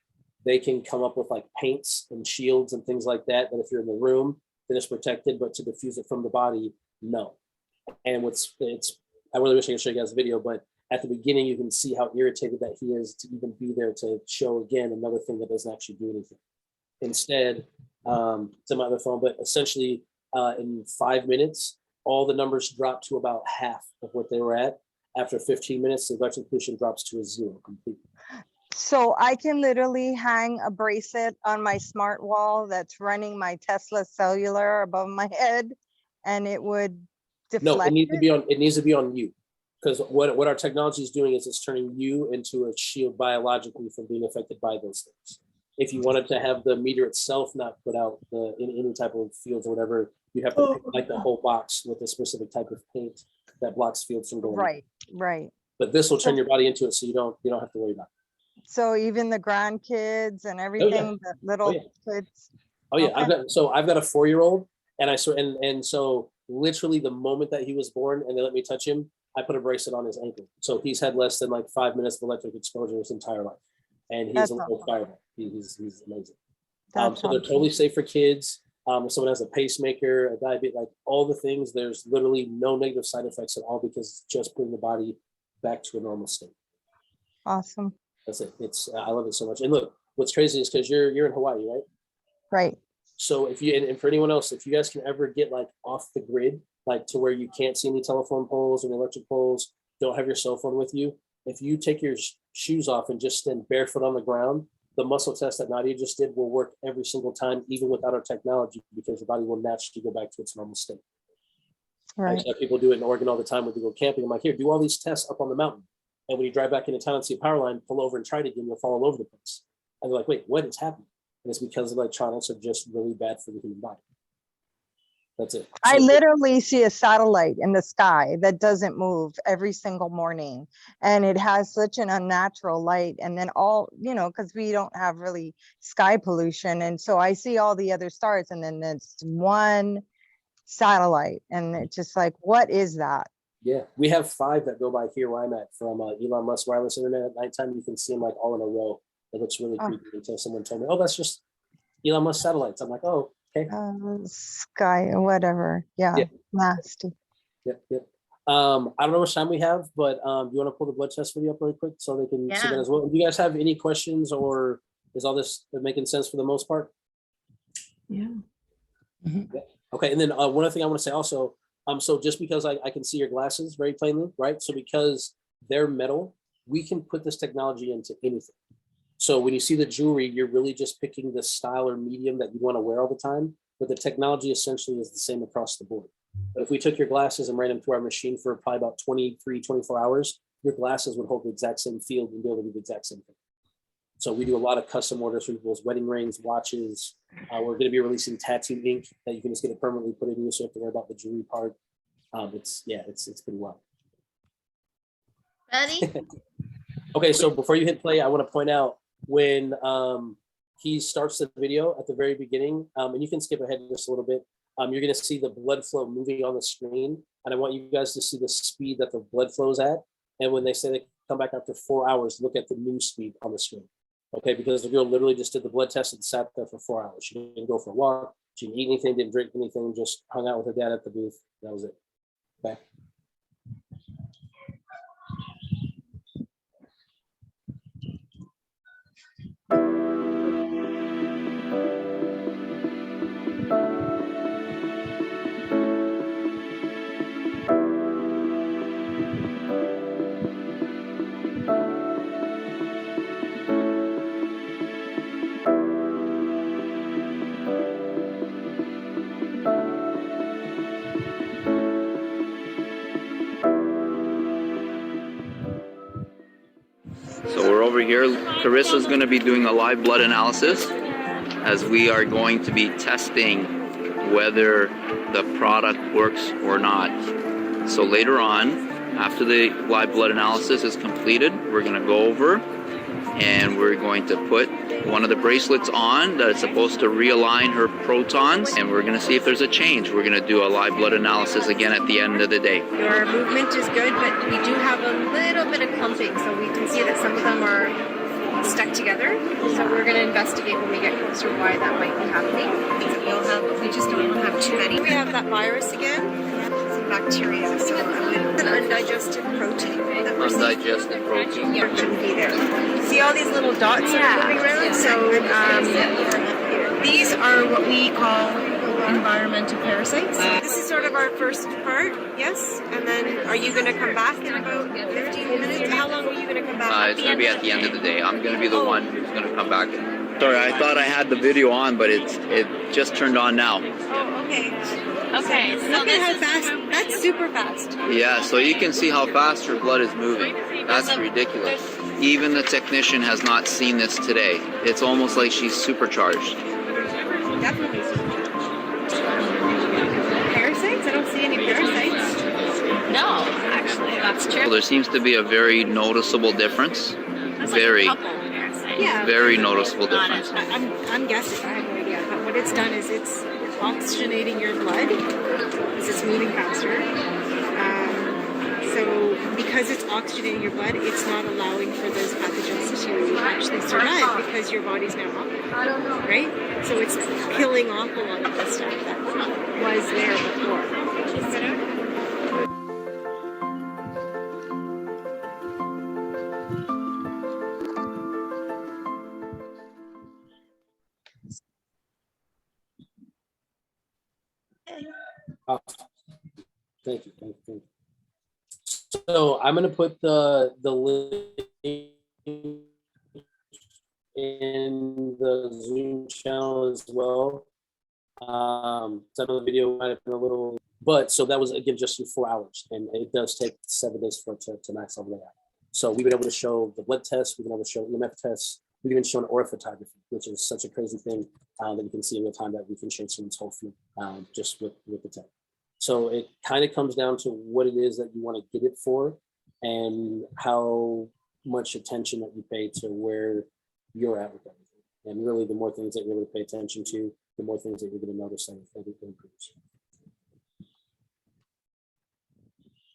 They can come up with like paints and shields and things like that, that if you're in the room, then it's protected, but to diffuse it from the body, no. And I really wish I could show you guys the video, but at the beginning, you can see how irritated that he is to even be there to show again another thing that doesn't actually do anything. Instead, it's on my other phone, but essentially in 5 minutes, all the numbers drop to about half of what they were at. After 15 minutes, the electric pollution drops to a 0 completely. So I can literally hang a bracelet on my smart wall that's running my Tesla cellular above my head, and it would deflect. No, it needs to be on you. Because what our technology is doing is it's turning you into a shield biologically from being affected by those things. If you wanted to have the meter itself not put out in any type of fields or whatever, you'd have to pick like the whole box with a specific type of paint that blocks fields from going. Right. But this will turn your body into it, so you don't have to worry about it. So even the grandkids and everything, the little kids. Oh yeah, Okay. I've got a 4-year-old, and so literally the moment that he was born and they let me touch him, I put a bracelet on his ankle. So he's had less than like 5 minutes of electric exposure his entire life, and he's a little fireball. He's amazing. So they're totally safe for kids. If someone has a pacemaker, a diabetes, like all the things, there's literally no negative side effects at all because it's just putting the body back to a normal state. Awesome. That's it. I love it so much. And look, what's crazy is because you're in Hawaii, right? Right. So if you, and for anyone else, if you guys can ever get like off the grid, like to where you can't see any telephone poles or electric poles, don't have your cell phone with you, if you take your shoes off and just stand barefoot on the ground, the muscle test that Nadia just did will work every single time, even without our technology, because your body will naturally go back to its normal state. Right. I people do it in Oregon all the time when they go camping. I'm like, here, do all these tests up on the mountain. And when you drive back into town and see a power line, pull over and try it again, you'll fall all over the place. And they're like, wait, what is happening? And it's because electronics are just really bad for the human body. That's it. I literally see a satellite in the sky that doesn't move every single morning. And it has such an unnatural light. And then because we don't have really sky pollution. And so I see all the other stars and then it's one satellite. And it's just like, what is that? Yeah, we have 5 that go by here where I'm at from Elon Musk wireless internet at nighttime. You can see them like all in a row. It looks really creepy until someone told me, oh, that's just Elon Musk satellites. I'm like, oh, okay. Sky, whatever. Yeah. Nasty. Yep. I don't know how much time we have, but do you want to pull the blood test video up really quick so they can see that as well? Do you guys have any questions, or is all this making sense for the most part? Yeah. Mm-hmm. Okay, and then one other thing I want to say also, so just because I can see your glasses very plainly, right? So because they're metal, we can put this technology into anything. So when you see the jewelry, you're really just picking the style or medium that you want to wear all the time, but the technology essentially is the same across the board. But if we took your glasses and ran them through our machine for probably about 24 hours, your glasses would hold the exact same field and be able to do the exact same thing. So we do a lot of custom orders for people's wedding rings, watches. We're going to be releasing tattoo ink that you can just get it permanently put in you, so you have to worry about the jewelry part. It's pretty wild. Ready? Okay, so before you hit play, I want to point out when he starts the video at the very beginning, and you can skip ahead just a little bit, you're going to see the blood flow moving on the screen, and I want you guys to see the speed that the blood flows at. And when they say they come back after 4 hours, look at the new speed on the screen. Okay, because the girl literally just did the blood test and sat there for 4 hours. She didn't go for a walk, she didn't eat anything, didn't drink anything, just hung out with her dad at the booth. That was it. Okay. So we're over here. Carissa's going to be doing a live blood analysis, as we are going to be testing whether the product works or not. So later on, after the live blood analysis is completed, we're going to go over and we're going to put one of the bracelets on that's supposed to realign her protons, and we're going to see if there's a change. We're going to do a live blood analysis again at the end of the day. Your movement is good, but we do have a little bit of clumping, so we can see that some of them are stuck together. So we're going to investigate when we get closer why that might be happening. We just don't have too many. We have that virus again. Some bacteria, so it's an undigested protein. Undigested protein. Yeah, it shouldn't be there. See all these little dots that are moving around? So these are what we call environmental parasites. This is sort of our first part, yes? And then are you going to come back in about 15 minutes? How long are you going to come back? It's going to be at the end of the day. I'm going to be the one who's going to come back. Sorry, I thought I had the video on, but it just turned on now. Oh, okay. Okay, so Look at how fast. That's super fast. Yeah, so you can see how fast her blood is moving. That's ridiculous. Even the technician has not seen this today. It's almost like she's supercharged. Definitely. Parasites? I don't see any parasites. no, actually, that's Well, true. there seems to be a very noticeable difference. That's very, like a couple parasites. Yeah. very noticeable Not difference. I'm guessing. I have no idea. But what it's done is it's oxygenating your blood because it's moving faster. So because it's oxygenating your blood, it's not allowing for those pathogens to actually survive because your body's now off, right? So it's killing off a lot of the stuff that was there before. Oh, thank you, thank you, thank you. So I'm gonna put the link in the Zoom channel as well. Some of the video might have been a little, but so that was again just in 4 hours, and it does take 7 days for it to max level out. So we've been able to show the blood tests, we've been able to show EMF tests, we've even shown orthophotography, which is such a crazy thing that you can see in real time that we can change someone's whole fluid just with the tech. So it kind of comes down to what it is that you want to get it for and how much attention that you pay to where you're at with everything. And really, the more things that you're going to pay attention to, the more things that you're going to notice that everything improves.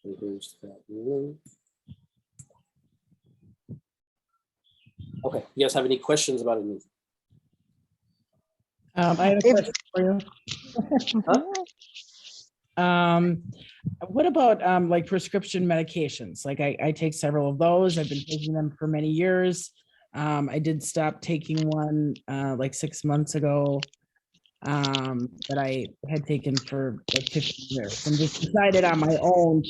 And here's that link. Okay, you guys have any questions about anything? I have a question for you. What about like prescription medications? Like I take several of those. I've been taking them for many years. I did stop taking one like 6 months ago that I had taken for like 15 years and just decided on my own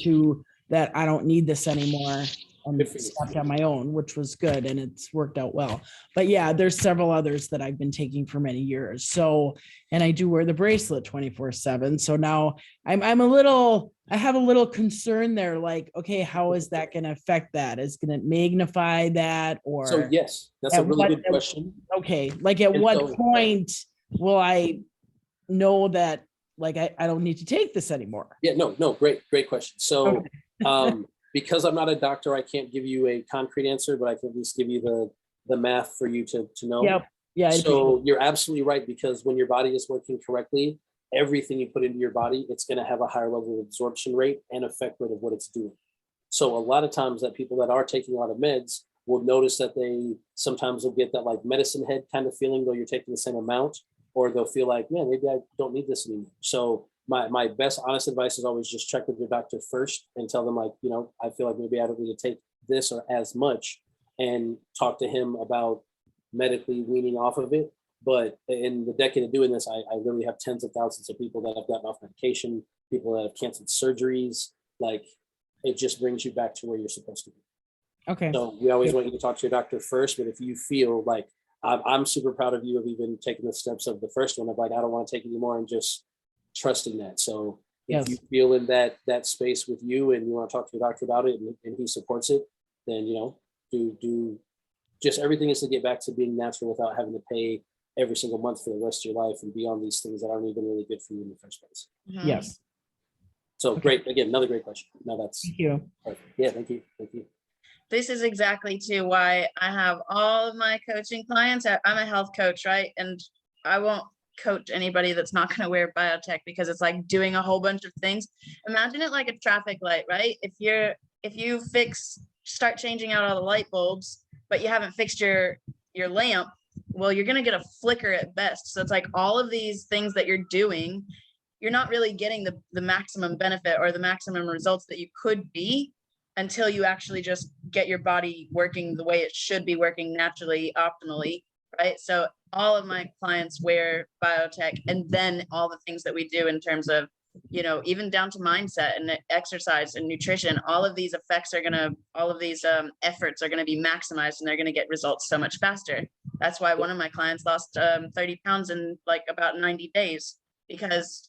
that I don't need this anymore and stopped on my own, which was good and it's worked out well. But yeah, there's several others that I've been taking for many years. So, and I do wear the bracelet 24/7. So now I have a little concern there, like, okay, how is that going to affect that? Is going to magnify that or? So yes, that's a really good question. Okay, like at what point will I know that like I don't need to take this anymore? Yeah, no, great question. So because I'm not a doctor, I can't give you a concrete answer, but I can at least give you the math for you to know. Yep. Yeah. So you're absolutely right, because when your body is working correctly, everything you put into your body, it's going to have a higher level of absorption rate and effect rate of what it's doing. So a lot of times that people that are taking a lot of meds will notice that they sometimes will get that like medicine head kind of feeling, though you're taking the same amount, or they'll feel like, man, maybe I don't need this anymore. So my best honest advice is always just check with your doctor first and tell them like, I feel like maybe I don't need to take this or as much, and talk to him about medically weaning off of it. But in the decade of doing this, I literally have tens of thousands of people that have gotten off medication, people that have canceled surgeries. Like, it just brings you back to where you're supposed to be. Okay. So we always want you to talk to your doctor first, but if you feel like, I'm super proud of you of even taking the steps of the first one of like, I don't want to take it anymore, and just trusting that. So if you feel in that space with you and you want to talk to your doctor about it and he supports it, then, do just everything is to get back to being natural without having to pay every single month for the rest of your life and be on these things that aren't even really good for you in the first place. Mm-hmm. Yes. So great. Again, another great question. No, that's thank you. Perfect. Yeah, thank you. this is exactly too why I have all of my coaching clients. I'm a health coach, right? And I won't coach anybody that's not going to wear biotech, because it's like doing a whole bunch of things. Imagine it like a traffic light, right? If you start changing out all the light bulbs, but you haven't fixed your lamp, well, you're going to get a flicker at best. So it's like all of these things that you're doing, you're not really getting the maximum benefit or the maximum results that you could be until you actually just get your body working the way it should be working naturally, optimally, right? So all of my clients wear biotech, and then all the things that we do in terms of, you know, even down to mindset and exercise and nutrition, all of these efforts are going to be maximized, and they're going to get results so much faster. That's why one of my clients lost 30 pounds in like about 90 days, because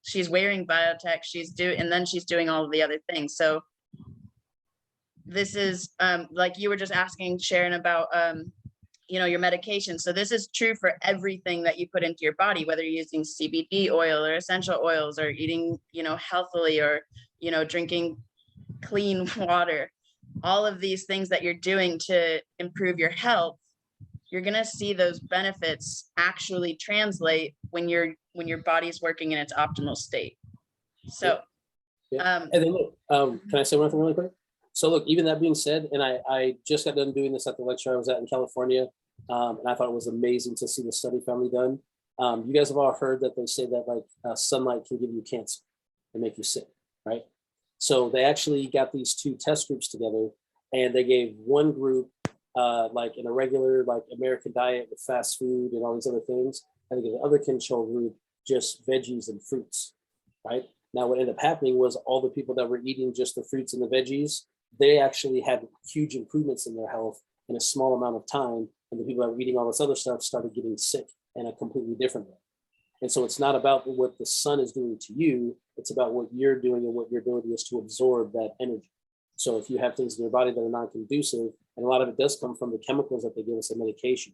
she's wearing biotech, and then she's doing all of the other things. So this is like you were just asking Sharon about you know, your medication. So this is true for everything that you put into your body, whether you're using CBD oil or essential oils, or eating, you know, healthily, or, you know, drinking clean water. All of these things that you're doing to improve your health, you're going to see those benefits actually translate when your body's working in its optimal state. So and then look, can I say one thing really quick? So look, even that being said, and I just got done doing this at the lecture I was at in California, and I thought it was amazing to see the study finally done. You guys have all heard that they say that like sunlight can give you cancer and make you sick, right? So they actually got these two test groups together, and they gave one group like in a regular like American diet with fast food and all these other things, and they gave the other control group just veggies and fruits, right? Now what ended up happening was all the people that were eating just the fruits and the veggies, they actually had huge improvements in their health in a small amount of time. And the people that were eating all this other stuff started getting sick in a completely different way. And so it's not about what the sun is doing to you, it's about what you're doing and what your ability is to absorb that energy. So if you have things in your body that are non-conducive, and a lot of it does come from the chemicals that they give us in medication,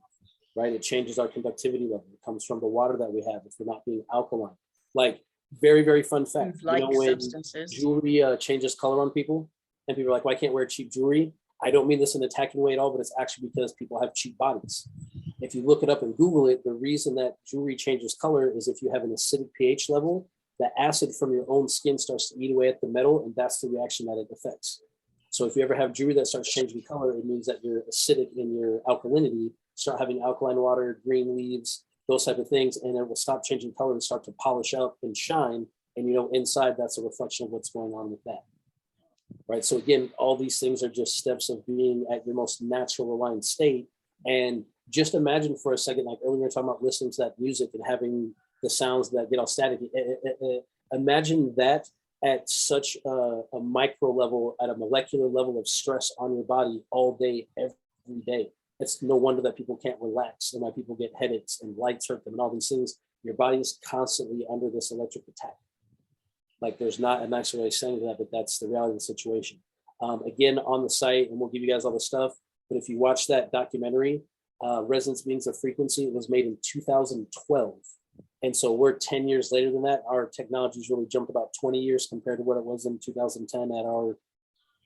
right? It changes our conductivity level. It comes from the water that we have if we're not being alkaline. Like, very, very fun fact. Like, you know, when substances. jewelry changes color on people, and people are like, well, I can't wear cheap jewelry. I don't mean this in an attacking way at all, but it's actually because people have cheap bodies. If you look it up and Google it, the reason that jewelry changes color is if you have an acidic pH level, the acid from your own skin starts to eat away at the metal, and that's the reaction that it affects. So if you ever have jewelry that starts changing color, it means that you're acidic in your alkalinity. Start having alkaline water, green leaves, those type of things, and it will stop changing color and start to polish up and shine. And, you know, inside, that's a reflection of what's going on with that. Right. So again, all these things are just steps of being at your most natural aligned state. And just imagine for a second, like earlier we were talking about listening to that music and having the sounds that get all static. Imagine that at such a micro level, at a molecular level of stress on your body all day, every day. It's no wonder that people can't relax and why people get headaches and lights hurt them and all these things. Your body is constantly under this electric attack. Like, there's not a nice way of saying that, but that's the reality of the situation. Again, on the site, and we'll give you guys all the stuff, but if you watch that documentary, Resonance Means of Frequency, it was made in 2012. And so we're 10 years later than that. Our technology's really jumped about 20 years compared to what it was in 2010 at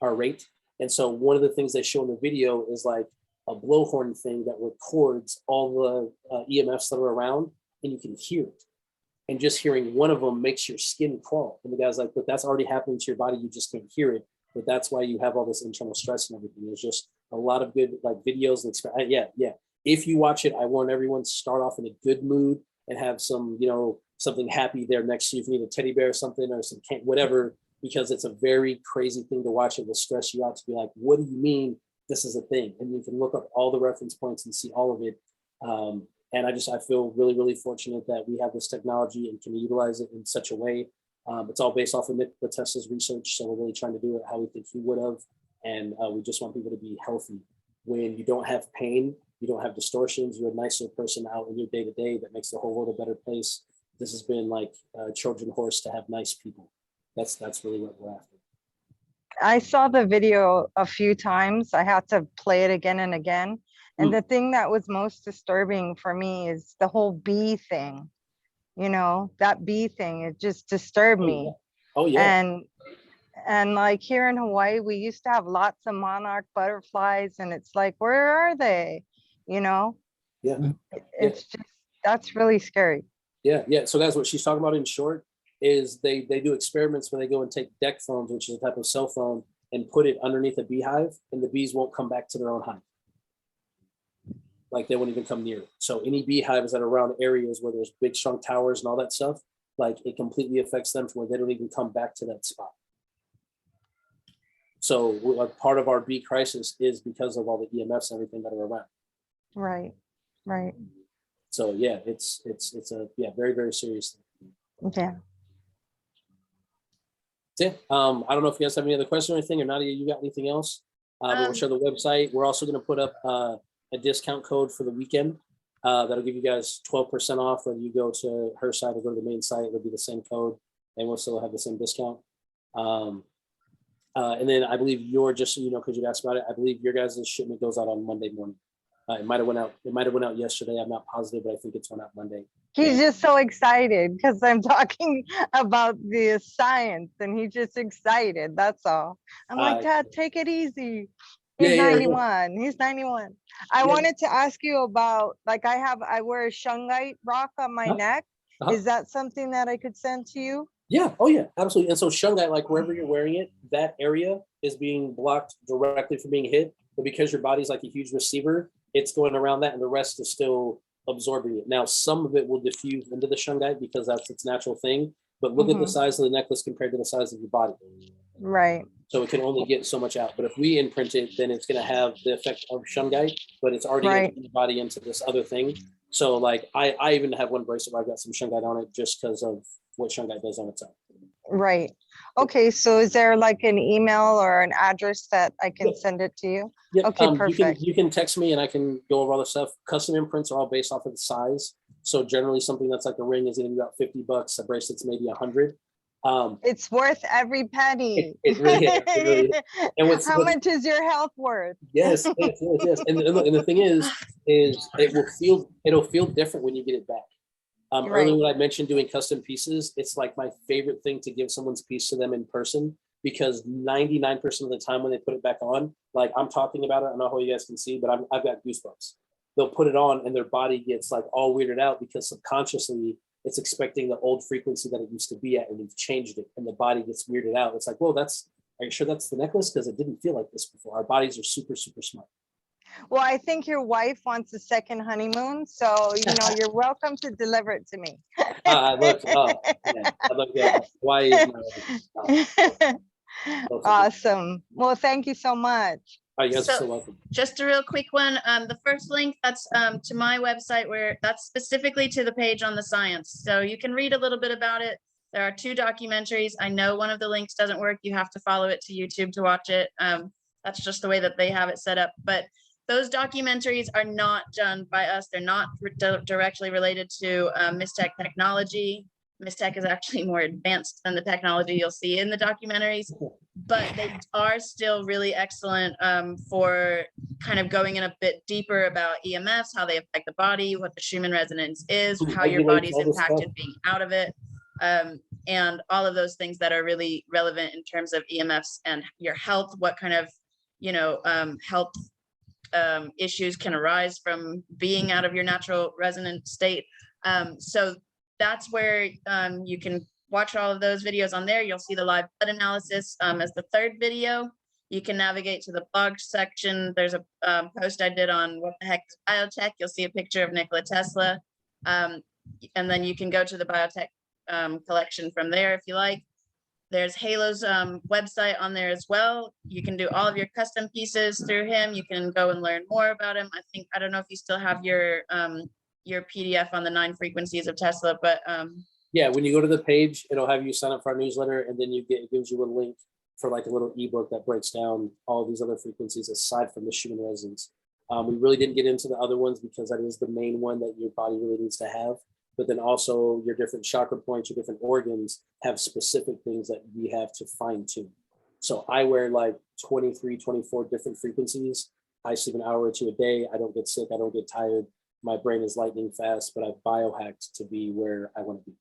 our rate. And so one of the things they show in the video is like a blowhorn thing that records all the EMFs that are around, and you can hear it. And just hearing one of them makes your skin crawl. And the guy's like, but that's already happening to your body. You just can't hear it. But that's why you have all this internal stress and everything. There's just a lot of good like videos. And yeah. If you watch it, I want everyone to start off in a good mood and have some, you know, something happy there next to you. If you need a teddy bear or something, or some whatever, because it's a very crazy thing to watch. It will stress you out to be like, what do you mean this is a thing? And you can look up all the reference points and see all of it. And I feel really, really fortunate that we have this technology and can utilize it in such a way. It's all based off of Nikola Tesla's research. So we're really trying to do it how we think he would have. And we just want people to be healthy. When you don't have pain, you don't have distortions, you're a nicer person out in your day-to-day that makes the whole world a better place. This has been like a Trojan horse to have nice people. That's really what we're after. I saw the video a few times. I had to play it again and again. And the thing that was most disturbing for me is the whole bee thing. You know, that bee thing, it just disturbed me. Oh yeah. And like here in Hawaii, we used to have lots of monarch butterflies, and it's like, where are they? You know, Yeah. it's just, that's really scary. Yeah. Yeah. So guys, what she's talking about in short is they do experiments when they go and take deck phones, which is a type of cell phone, and put it underneath a beehive, and the bees won't come back to their own hive. Like they won't even come near it. So any beehives that are around areas where there's big strong towers and all that stuff, like it completely affects them to where they don't even come back to that spot. So like part of our bee crisis is because of all the EMFs and everything that are around. Right. Right. So yeah, it's a very, very serious thing. Yeah. That's it. I don't know if you guys have any other questions or anything, or Nadia, you got anything else? But we'll share the website. We're also going to put up a discount code for the weekend. That'll give you guys 12% off whether you go to her site or go to the main site. It'll be the same code, and we'll still have the same discount. And then I believe just so you know, because you asked about it, I believe your guys' shipment goes out on Monday morning. It might have went out. It might have went out yesterday. I'm not positive, but I think it's went out Monday. He's just so excited because I'm talking about the science, and he's just excited. That's all. I'm like, Dad, take it easy. He's 91. He's 91. I wanted to ask you about, like, I wear a shungite rock on my neck. Is that something that I could send to you? Yeah. Oh yeah, absolutely. And so shungite, like wherever you're wearing it, that area is being blocked directly from being hit. But because your body's like a huge receiver, it's going around that, and the rest is still absorbing it. Now, some of it will diffuse into the shungite because that's its natural thing. But look at the size of the necklace compared to the size of your body. Right. So it can only get so much out. But if we imprint it, then it's going to have the effect of shungite, but it's already getting the body into this other thing. So like I even have one bracelet where I've got some shungite on it just because of what shungite does on its own. Right. Okay. So is there like an email or an address that I can send it to you? Yep. Okay, perfect. You can text me and I can go over all the stuff. Custom imprints are all based off of the size. So generally something that's like a ring is going to be about $50. A bracelet's maybe $100. It's worth every penny. It really is. It really is. And how much is your health worth? Yes. And the thing is it'll feel different when you get it back. Earlier when I mentioned doing custom pieces, it's like my favorite thing to give someone's piece to them in person, because 99% of the time when they put it back on, like I'm talking about it, I don't know how you guys can see, but I've got goosebumps. They'll put it on and their body gets like all weirded out because subconsciously it's expecting the old frequency that it used to be at, and we've changed it, and the body gets weirded out. It's like, well, are you sure that's the necklace? Because it didn't feel like this before. Our bodies are super, super smart. Well, I think your wife wants a second honeymoon, so you're welcome to deliver it to me. I love that. Why is my awesome. Well, thank you so much. Oh, you guys are so welcome. Just a real quick one. The first link, that's to my website, where that's specifically to the page on the science. So you can read a little bit about it. There are 2 documentaries. I know one of the links doesn't work. You have to follow it to YouTube to watch it. That's just the way that they have it set up. But those documentaries are not done by us. They're not directly related to Mystech technology. Mystech is actually more advanced than the technology you'll see in the documentaries, but they are still really excellent for kind of going in a bit deeper about EMFs, how they affect the body, what the Schumann Resonance is, how your body's impacted being out of it, and all of those things that are really relevant in terms of EMFs and your health, what kind of health issues can arise from being out of your natural resonant state. So that's where you can watch all of those videos on there. You'll see the live blood analysis as the 3rd video. You can navigate to the blog section. There's a post I did on what the heck is biotech. You'll see a picture of Nikola Tesla. And then you can go to the biotech collection from there if you like. There's Halo's website on there as well. You can do all of your custom pieces through him. You can go and learn more about him. I don't know if you still have your PDF on the 9 frequencies of Tesla, but yeah, when you go to the page, it'll have you sign up for our newsletter, and then it gives you a link for like a little ebook that breaks down all of these other frequencies aside from the Schumann Resonance. We really didn't get into the other ones because that is the main one that your body really needs to have. But then also your different chakra points, your different organs have specific things that we have to fine tune. So I wear like 23, 24 different frequencies. I sleep an hour or 2 a day. I don't get sick. I don't get tired. My brain is lightning fast, but I've biohacked to be where I want to be.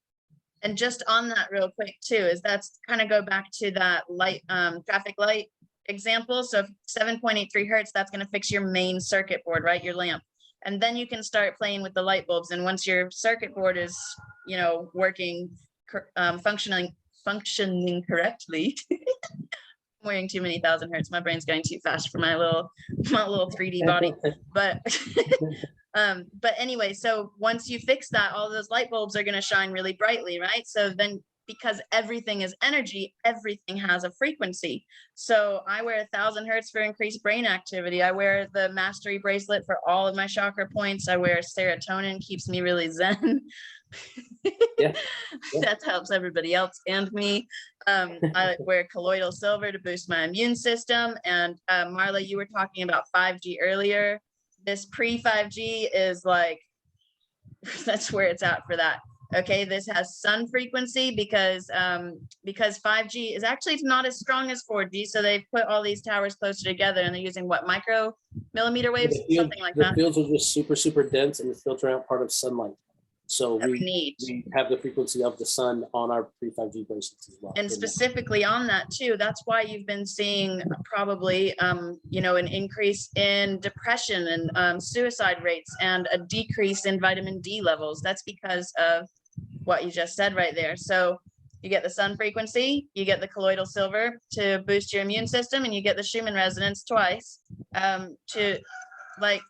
And just on that real quick too, is that's kind of go back to that light, traffic light example. So 7.83 hertz, that's going to fix your main circuit board, right? Your lamp. And then you can start playing with the light bulbs. And once your circuit board is, you know, working, functioning correctly, I'm wearing too many thousand hertz. My brain's going too fast for my little 3D body. But anyway, so once you fix that, all those light bulbs are going to shine really brightly, right? So then, because everything is energy, everything has a frequency. So I wear 1,000 hertz for increased brain activity. I wear the mastery bracelet for all of my chakra points. I wear serotonin, keeps me really zen. Yeah. That helps everybody else and me. I wear colloidal silver to boost my immune system. And Marla, you were talking about 5G earlier. This pre-5G is like, that's where it's at for that. Okay, this has sun frequency because 5G is actually not as strong as 4G. So they've put all these towers closer together and they're using what, micro millimeter waves, something like that. The fields are just super, super dense and filter out part of sunlight. So we have the frequency of the sun on our pre-5G bracelets as well. And specifically on that too, that's why you've been seeing probably, you know, an increase in depression and suicide rates and a decrease in vitamin D levels. That's because of what you just said right there. So you get the sun frequency, you get the colloidal silver to boost your immune system, and you get the Schumann resonance twice to like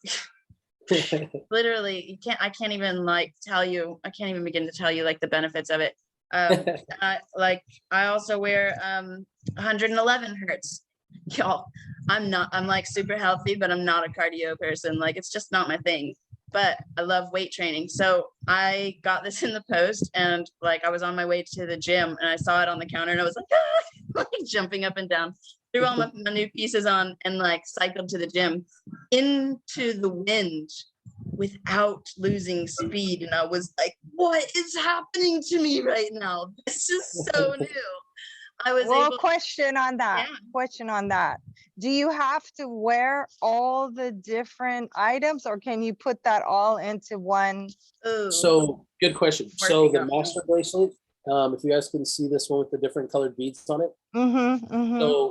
literally I can't even like tell you, I can't even begin to tell you like the benefits of it. I also wear 111 hertz. Y'all, I'm like super healthy, but I'm not a cardio person. Like, it's just not my thing, but I love weight training. So I got this in the post, and like I was on my way to the gym and I saw it on the counter and I was like, ah! Like jumping up and down, threw all my new pieces on and like cycled to the gym into the wind without losing speed. And I was like, what is happening to me right now? This is so new. I was question on that. Do you have to wear all the different items, or can you put that all into one? So good question. So the master bracelet, if you guys can see this one with the different colored beads on it.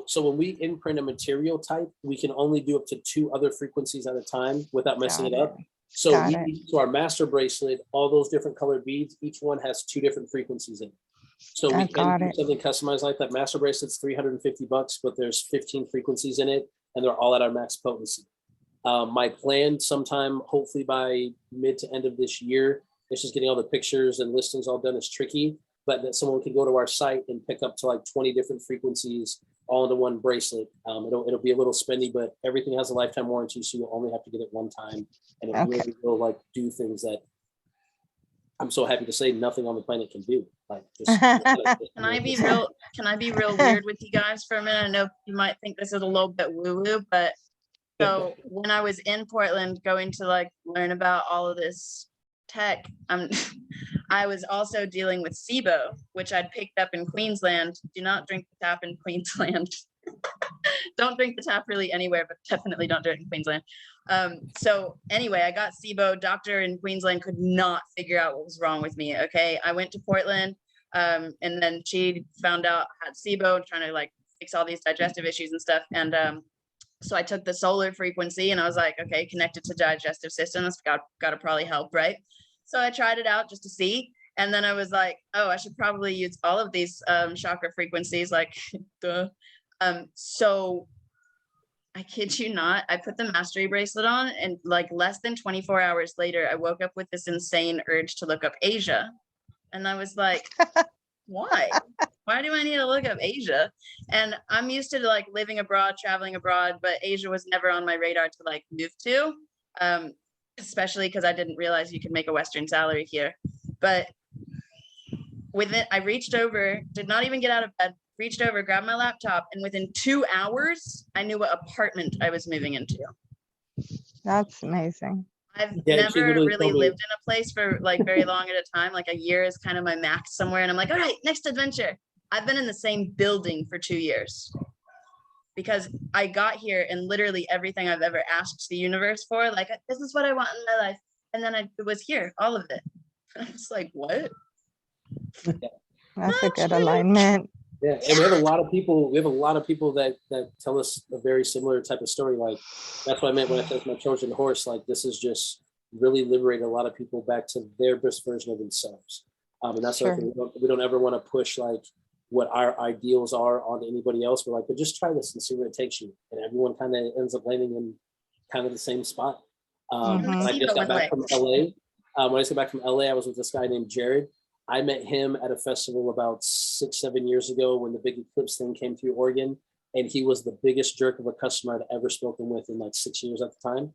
So when we imprint a material type, we can only do up to 2 other frequencies at a time without messing it up. So so our master bracelet, all those different colored beads, each one has 2 different frequencies in it. So we can do something customized like that. Master bracelet's $350, but there's 15 frequencies in it, and they're all at our max potency. My plan sometime, hopefully by mid to end of this year, it's just getting all the pictures and listings all done is tricky, but that someone can go to our site and pick up to like 20 different frequencies all into one bracelet. It'll be a little spendy, but everything has a lifetime warranty, so you only have to get it one time, and it really will like do things that I'm so happy to say nothing on the planet can do. Like, just, can I be real weird with you guys for a minute? I know you might think this is a little bit woo-woo, but so when I was in Portland going to like learn about all of this tech, I was also dealing with SIBO, which I'd picked up in Queensland. Do not drink the tap in Queensland. Don't drink the tap really anywhere, but definitely don't do it in Queensland. So anyway, I got SIBO. Doctor in Queensland could not figure out what was wrong with me. Okay, I went to Portland, and then she found out I had SIBO, trying to like fix all these digestive issues and stuff. And so I took the solar frequency, and I was like, okay, connected to digestive system, that's got to probably help, right? So I tried it out just to see. And then I was like, oh, I should probably use all of these chakra frequencies, like, duh. So I kid you not, I put the mastery bracelet on, and like less than 24 hours later, I woke up with this insane urge to look up Asia. And I was like, why? Why do I need to look up Asia? And I'm used to like living abroad, traveling abroad, but Asia was never on my radar to like move to, especially because I didn't realize you could make a Western salary here. But with it, I reached over, did not even get out of bed, reached over, grabbed my laptop, and within 2 hours, I knew what apartment I was moving into. That's amazing. I've never really lived in a place for like very long at a time. Like a year is kind of my max somewhere. And I'm like, all right, next adventure. I've been in the same building for 2 years because I got here and literally everything I've ever asked the universe for, like, this is what I want in my life. And then it was here, all of it. And I was like, what? That's a good alignment. Yeah, and we have a lot of people. We have a lot of people that tell us a very similar type of story. Like that's what I meant when I said my Trojan horse. Like this is just really liberated a lot of people back to their best version of themselves. And that's Sure. what we don't ever want to push like what our ideals are on anybody else. We're like, but just try this and see where it takes you. And everyone kind of ends up landing in kind of the same spot. When I just got back from LA, when I just got back from LA, I was with this guy named Jared. I met him at a festival about 6-7 years ago when the big eclipse thing came through Oregon. And he was the biggest jerk of a customer I'd ever spoken with in like 6 years at the time.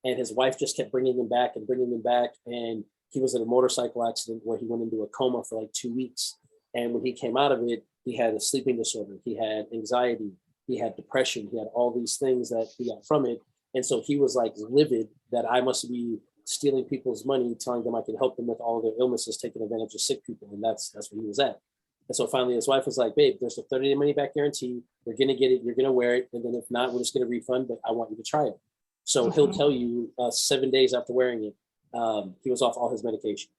And his wife just kept bringing him back and bringing him back. And he was in a motorcycle accident where he went into a coma for like 2 weeks. And when he came out of it, he had a sleeping disorder. He had anxiety. He had depression. He had all these things that he got from it. And so he was like livid that I must be stealing people's money, telling them I can help them with all their illnesses, taking advantage of sick people. And that's where he was at. And so finally his wife was like, babe, there's a 30-day money back guarantee. You're going to get it. You're going to wear it. And then if not, we're just going to refund, but I want you to try it. So he'll tell you 7 days after wearing it, he was off all his medication,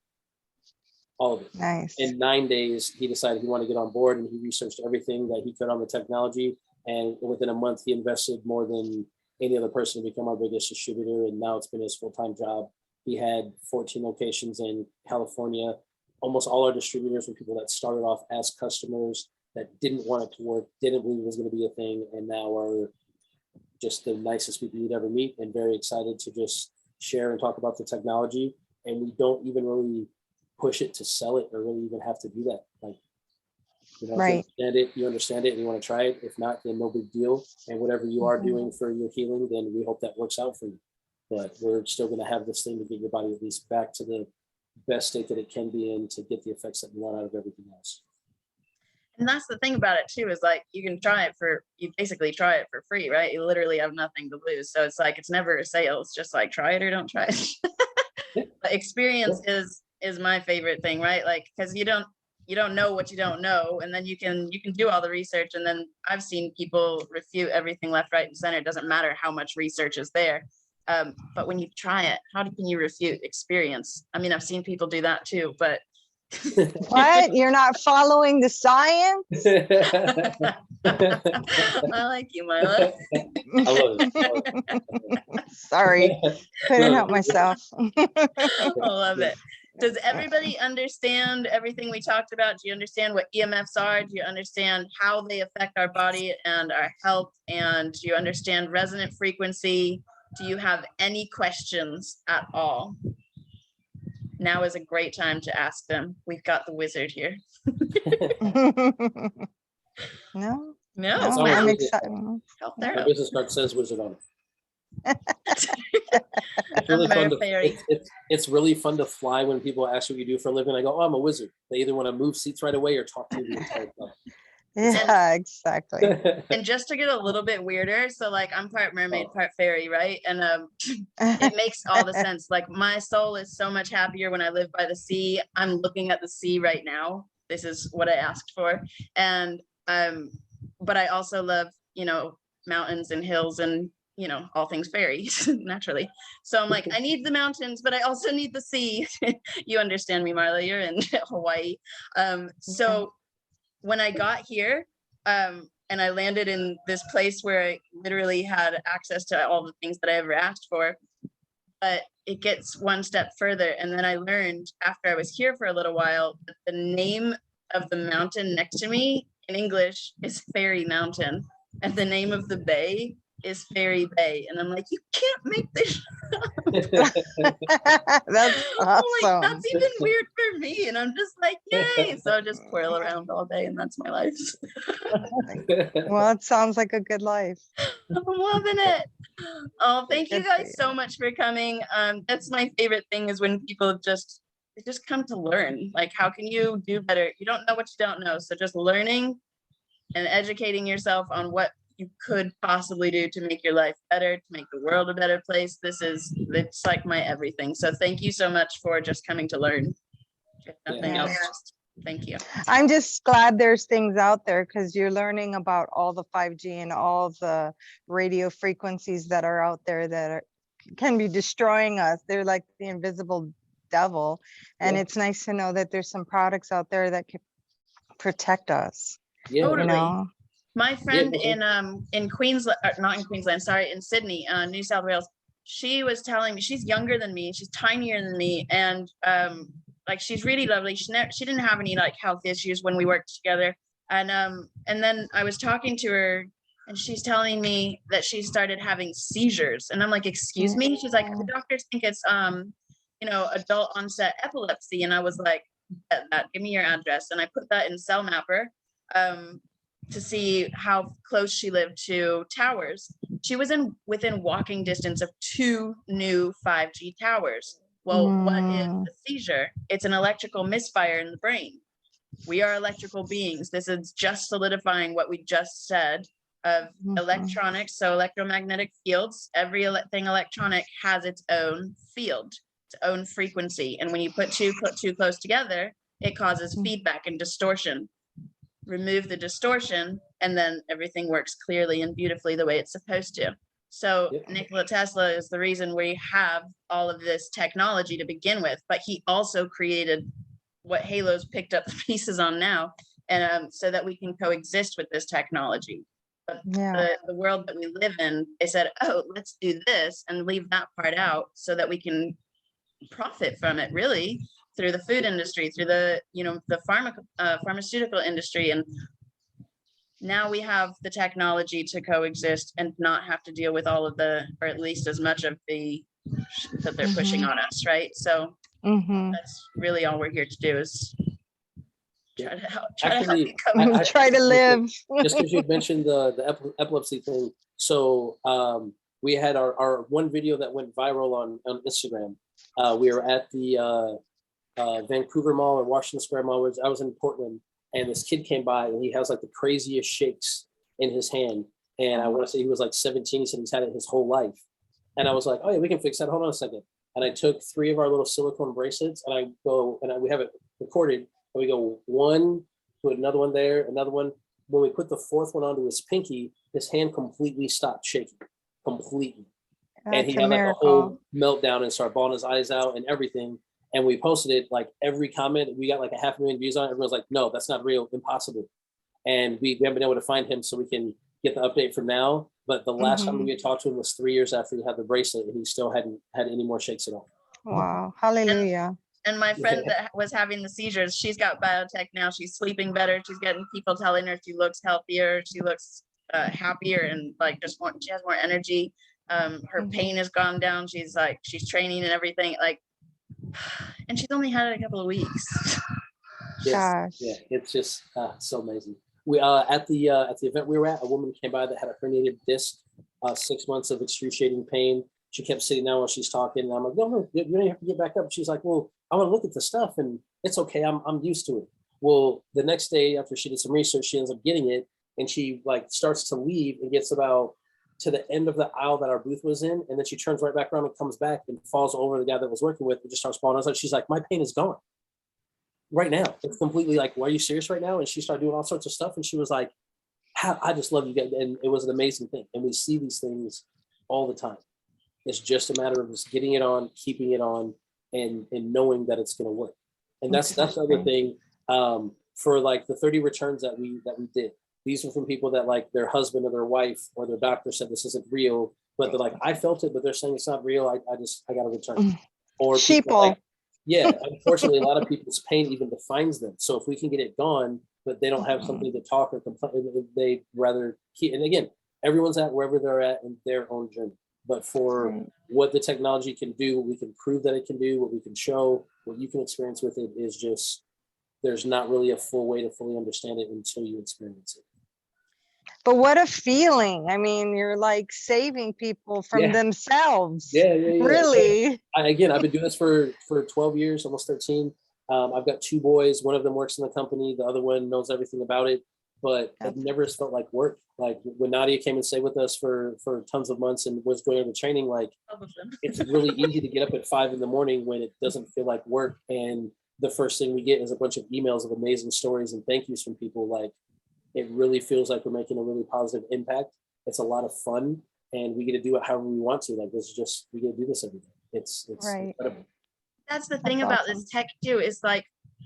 all of it. Nice. In 9 days, he decided he wanted to get on board and he researched everything that he could on the technology. And within a month, he invested more than any other person to become our biggest distributor. And now it's been his full-time job. He had 14 locations in California. Almost all our distributors were people that started off as customers that didn't want it to work, didn't believe it was going to be a thing, and now are just the nicest people you'd ever meet and very excited to just share and talk about the technology. And we don't even really push it to sell it or really even have to do that. Like, you know, Right. if you understand it and you want to try it. If not, then no big deal. And whatever you are doing for your healing, then we hope that works out for you. But we're still going to have this thing to get your body at least back to the best state that it can be in to get the effects that you want out of everything else. And that's the thing about it too, is like you basically try it for free, right? You literally have nothing to lose. So it's like it's never a sale. It's just like try it or don't try it. But experience is my favorite thing, right? Like because you don't know what you don't know, and then you can do all the research, and then I've seen people refute everything left, right, and center. It doesn't matter how much research is there. But when you try it, how can you refute experience? I mean, I've seen people do that too, but What? You're not following the science? I like you, Mila. I love it. Sorry, couldn't help myself. I love it. Does everybody understand everything we talked about? Do you understand what EMFs are? Do you understand how they affect our body and our health? And do you understand resonant frequency? Do you have any questions at all? Now is a great time to ask them. We've got the wizard here. No, No, I'm excited. My business card says wizard on it. It's really fun to fly when people ask what you do for a living. I go, oh, I'm a wizard. They either want to move seats right away or talk to you the entire time. Yeah, exactly. And just to get a little bit weirder, so like I'm part mermaid, part fairy, right? And it makes all the sense. Like my soul is so much happier when I live by the sea. I'm looking at the sea right now. This is what I asked for. And but I also love, mountains and hills and all things fairy naturally. So I'm like, I need the mountains, but I also need the sea. You understand me, Marla, you're in Hawaii. So when I got here, and I landed in this place where I literally had access to all the things that I ever asked for, but it gets one step further. And then I learned after I was here for a little while that the name of the mountain next to me in English is Fairy Mountain, and the name of the bay is Fairy Bay. And I'm like, you can't make this That's awesome. Like, that's even weird for me. And I'm just like, yay. So I just twirl around all day and that's my life. Well, it sounds like a good life. I'm loving it. Oh, thank you guys so much for coming. That's my favorite thing is when people just come to learn. Like, how can you do better? You don't know what you don't know. So just learning and educating yourself on what you could possibly do to make your life better, to make the world a better place. It's like my everything. So thank you so much for just coming to learn. If nothing else, just thank you. I'm just glad there's things out there because you're learning about all the 5G and all the radio frequencies that are out there that can be destroying us. They're like the invisible devil. And Yeah. it's nice to know that there's some products out there that can protect us. Yeah. Totally. You know? My friend Yeah. in Queensland, not in Queensland, sorry, in Sydney, New South Wales, she was telling me, she's younger than me, she's tinier than me, and like she's really lovely. She didn't have any like health issues when we worked together. And then I was talking to her and she's telling me that she started having seizures. And I'm like, excuse me? She's like, the doctors think it's adult onset epilepsy. And I was like, give me your address. And I put that in Cell Mapper to see how close she lived to towers. She was within walking distance of 2 new 5G towers. Well, what is a seizure? It's an electrical misfire in the brain. We are electrical beings. This is just solidifying what we just said of electronics. So electromagnetic fields, everything electronic has its own field, its own frequency. And when you put two close together, it causes feedback and distortion. Remove the distortion, and then everything works clearly and beautifully the way it's supposed to. So Nikola Tesla is the reason we have all of this technology to begin with, but he also created what Halo's picked up the pieces on now, and so that we can coexist with this technology. But the world that we live in, they said, oh, let's do this and leave that part out so that we can profit from it, really, through the food industry, through the pharmaceutical industry. And now we have the technology to coexist and not have to deal with all of the, or at least as much of the that they're pushing on us, right? So that's really all we're here to do, is try to help, try to live. Just because you had mentioned the epilepsy thing, so we had our one video that went viral on Instagram. We were at the Vancouver Mall or Washington Square Mall, where I was in Portland, and this kid came by and he has like the craziest shakes in his hand. And I want to say he was like 17. He said he's had it his whole life. And I was like, oh yeah, we can fix that. Hold on a second. And I took 3 of our little silicone bracelets and I go, and we have it recorded, and we go one, put another one there, another one. When we put the 4th one onto his pinky, his hand completely stopped shaking, completely. And he had like a whole meltdown and started bawling his eyes out and everything. And we posted it, like every comment, we got like 500,000 views on it. Everyone's like, no, that's not real, impossible. And we haven't been able to find him, so we can get the update from now. But the last time we had talked to him was 3 years after he had the bracelet, and he still hadn't had any more shakes at all. Wow, hallelujah. And my friend that was having the seizures, she's got biotech now. She's sleeping better. She's getting people telling her she looks healthier. She looks happier and like she has more energy. Her pain has gone down. She's training and everything. Like, and she's only had it a couple of weeks. Gosh. Yeah, it's just so amazing. We at the event we were at, a woman came by that had a herniated disc, 6 months of excruciating pain. She kept sitting down while she's talking, and I'm like, no, you don't have to get back up. She's like, well, I want to look at the stuff, and it's okay. I'm used to it. Well, the next day after she did some research, she ends up getting it, and she like starts to leave and gets about to the end of the aisle that our booth was in, and then she turns right back around and comes back and falls over the guy that was working with and just starts falling. I was like, she's like, my pain is gone right now. It's completely like, why are you serious right now? And she started doing all sorts of stuff, and she was like, I just love you guys. And it was an amazing thing. And we see these things all the time. It's just a matter of just getting it on, keeping it on, and knowing that it's going to work. And that's the other thing. For like the 30 returns that we did, these are from people that like their husband or their wife or their doctor said this isn't real, but they're like, I felt it, but they're saying it's not real. I got to return. Or sheeple. Like, yeah, unfortunately, a lot of people's pain even defines them. So if we can get it gone, but they don't have something to talk or complain, they rather keep. And again, everyone's at wherever they're at in their own journey. But for what the technology can do, what we can prove that it can do, what we can show, what you can experience with it is just, there's not really a full way to fully understand it until you experience it. But what a feeling. I mean, you're like saving people from themselves. Yeah. Really? I've been doing this for 12 years, almost 13. I've got 2 boys. One of them works in the company. The other one knows everything about it. But it never has felt like work. Like when Nadia came and stayed with us for tons of months and was going over training, like it's really easy to get up at 5 a.m. when it doesn't feel like work. And the first thing we get is a bunch of emails of amazing stories and thank yous from people. Like it really feels like we're making a really positive impact. It's a lot of fun, and we get to do it however we want to. Like this is just, we get to do this every day. It's incredible. That's the thing That's about awesome. this tech too, is like,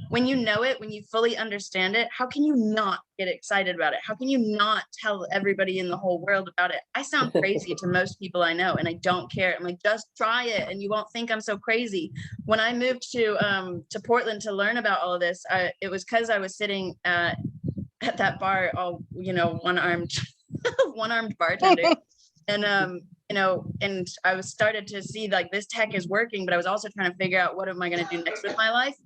when you know it, when you fully understand it, how can you not get excited about it? How can you not tell everybody in the whole world about it? I sound crazy to most people I know, and I don't care. I'm like, just try it and you won't think I'm so crazy. When I moved to Portland to learn about all of this, it was because I was sitting at that bar, all, you know, one-armed one-armed bartender. And you know, and I was started to see like this tech is working, but I was also trying to figure out what am I going to do next with my life.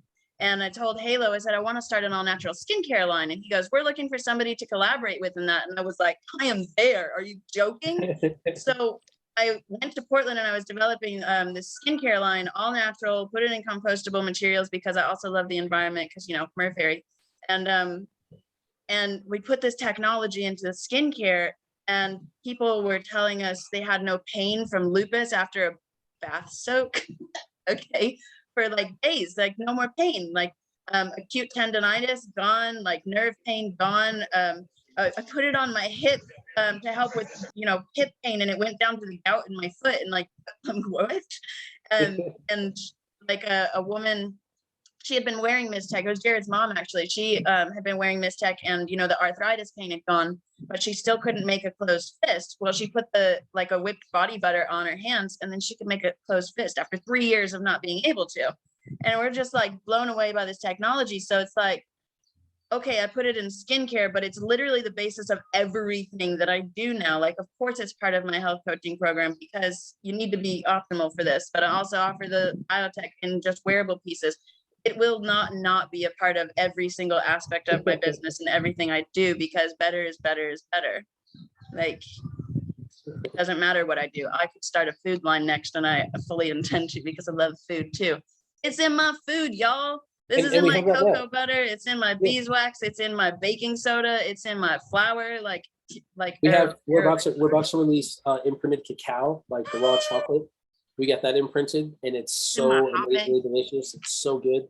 And I told Halo, I said, I want to start an all natural skincare line. And he goes, we're looking for somebody to collaborate with in that. And I was like, I am there. Are you joking? So I went to Portland and I was developing this skincare line, all natural, put it in compostable materials because I also love the environment because, you know, Merfairy. And we put this technology into the skincare, and people were telling us they had no pain from lupus after a bath soak. Okay. For like days, like no more pain, like acute tendonitis gone, like nerve pain gone. I put it on my hip to help with, you know, hip pain, and it went down to the gout in my foot, and like what? And like a woman, she had been wearing Mystech. It was Jared's mom, actually. She had been wearing Mystech, and, you know, the arthritis pain had gone, but she still couldn't make a closed fist. Well, she put like a whipped body butter on her hands, and then she could make a closed fist after 3 years of not being able to. And we're just like blown away by this technology. So it's like, okay, I put it in skincare, but it's literally the basis of everything that I do now. Like, of course, it's part of my health coaching program because you need to be optimal for this, but I also offer the biotech and just wearable pieces. It will not be a part of every single aspect of my business and everything I do, because better is better is better. Like, it doesn't matter what I do. I could start a food line next, and I fully intend to, because I love food too. It's in my food, y'all. This is in my cocoa butter. It's in my beeswax. It's in my baking soda. It's in my flour. We're about to release imprinted cacao, like the raw chocolate. We got that imprinted, and it's so amazingly delicious. It's so good.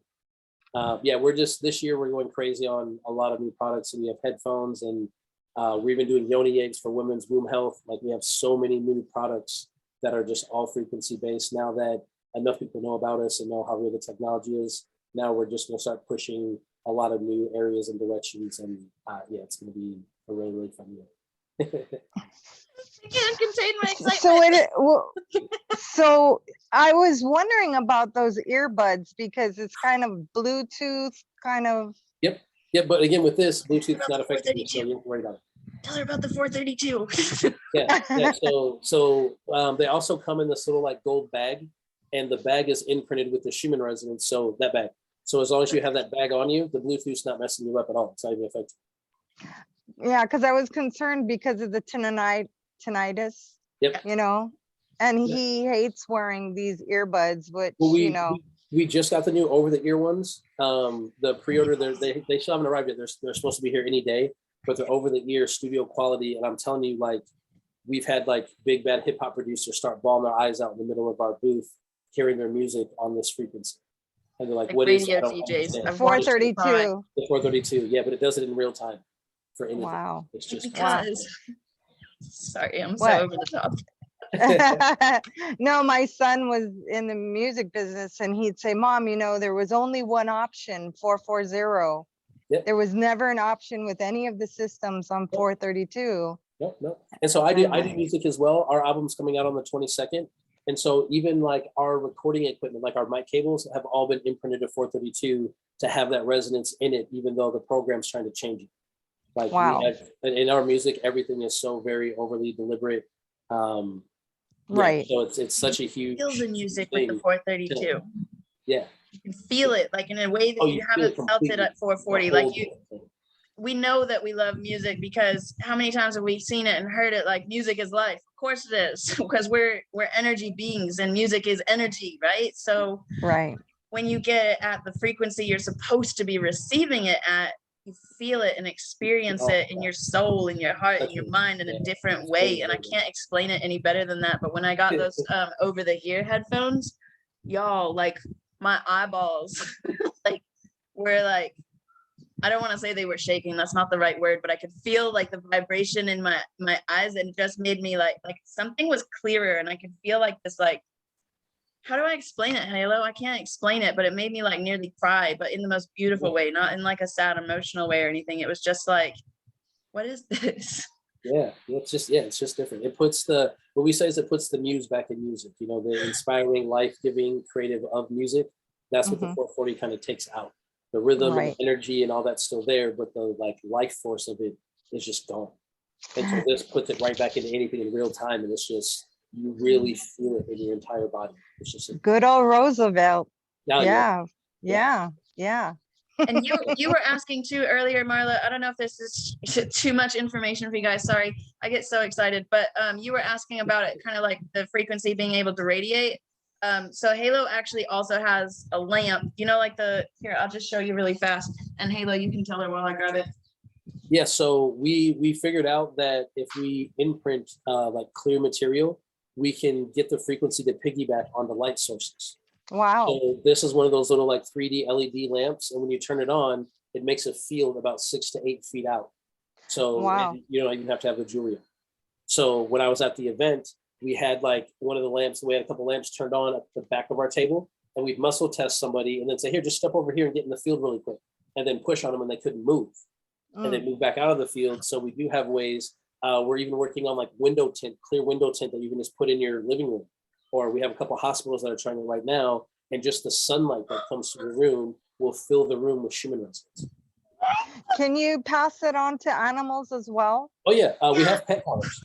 Yeah, this year we're going crazy on a lot of new products. And we have headphones, and we're even doing yoni eggs for women's womb health. Like, we have so many new products that are just all frequency based. Now that enough people know about us and know how real the technology is, now we're just going to start pushing a lot of new areas and directions. And yeah, it's going to be a really, really fun year. I can't contain my excitement. So I was wondering about those earbuds, because it's kind of Bluetooth kind of. Yep. But again, with this, Bluetooth is not affecting you, so you don't worry about it. Tell her about the 432. Yeah. So they also come in this little like gold bag, and the bag is imprinted with the Schumann Residence. So that bag. So as long as you have that bag on you, the Bluetooth's not messing you up at all. It's not even affecting. Yeah, because I was concerned because of the tinnitus. Yep. You know, and he hates wearing these earbuds, which, well, you know. We just got the new over-the-ear ones. The pre-order, they still haven't arrived yet. They're supposed to be here any day, but they're over-the-ear studio quality. And I'm telling you, like, we've had like big bad hip hop producers start bawling their eyes out in the middle of our booth, hearing their music on this frequency. And they're like, what is it? 432. The 432, yeah, but it does it in real time for anything. Wow. It's just because sorry, I'm so over the top. No, my son was in the music business, and he'd say, Mom, you know, there was only one option, 440. Yep. There was never an option with any of the systems on 432. No. And so I do music as well. Our album's coming out on the 22nd. And so even like our recording equipment, like our mic cables, have all been imprinted to 432 to have that resonance in it, even though the program's trying to change it. Like, wow. In our music, everything is so very overly deliberate. Right. So it's such a huge feel the music with the 432. Yeah. You can feel it like in a way that you haven't felt it at 440. Like we know that we love music because how many times have we seen it and heard it? Like, music is life. Of course it is, because we're energy beings, and music is energy, right? So right. When you get it at the frequency you're supposed to be receiving it at, you feel it and experience it in your soul, in your heart, in your mind in a different way. And I can't explain it any better than that. But when I got those over the ear headphones, y'all, like, my eyeballs like were like, I don't want to say they were shaking, that's not the right word, but I could feel like the vibration in my eyes, and just made me like something was clearer, and I could feel like this like how do I explain it, Halo? I can't explain it, but it made me like nearly cry, but in the most beautiful way, not in like a sad emotional way or anything. It was just like, what is this? Yeah, it's just different. It puts what we say is it puts the muse back in music, you know, the inspiring, life-giving, creative of music. That's what the 440 kind of takes out. The rhythm and the energy and all that's still there, but the like life force of it is just gone. And so this puts it right back into anything in real time, and it's just, you really feel it in your entire body. It's just Good old Roosevelt. yeah. And you were asking too earlier, Marla, I don't know if this is too much information for you guys. Sorry, I get so excited, but you were asking about it, kind of like the frequency being able to radiate. So Halo actually also has a lamp, you know, like here, I'll just show you really fast. And Halo, you can tell her while I grab it. Yeah, so we figured out that if we imprint like clear material, we can get the frequency to piggyback onto light sources. Wow. So this is one of those little like 3D LED lamps, and when you turn it on, it makes a field about 6 to 8 feet out. So wow. You don't even have to have the jewelry on. So when I was at the event, we had like one of the lamps, we had a couple lamps turned on at the back of our table, and we'd muscle test somebody and then say, here, just step over here and get in the field really quick, and then push on them and they couldn't move. And then move back out of the field. So we do have ways, we're even working on like window tint, clear window tint that you can just put in your living room. Or we have a couple of hospitals that are trying it right now, and just the sunlight that comes to the room will fill the room with Schumann resonance. Can you pass it on to animals as well? Oh yeah, we have pet collars.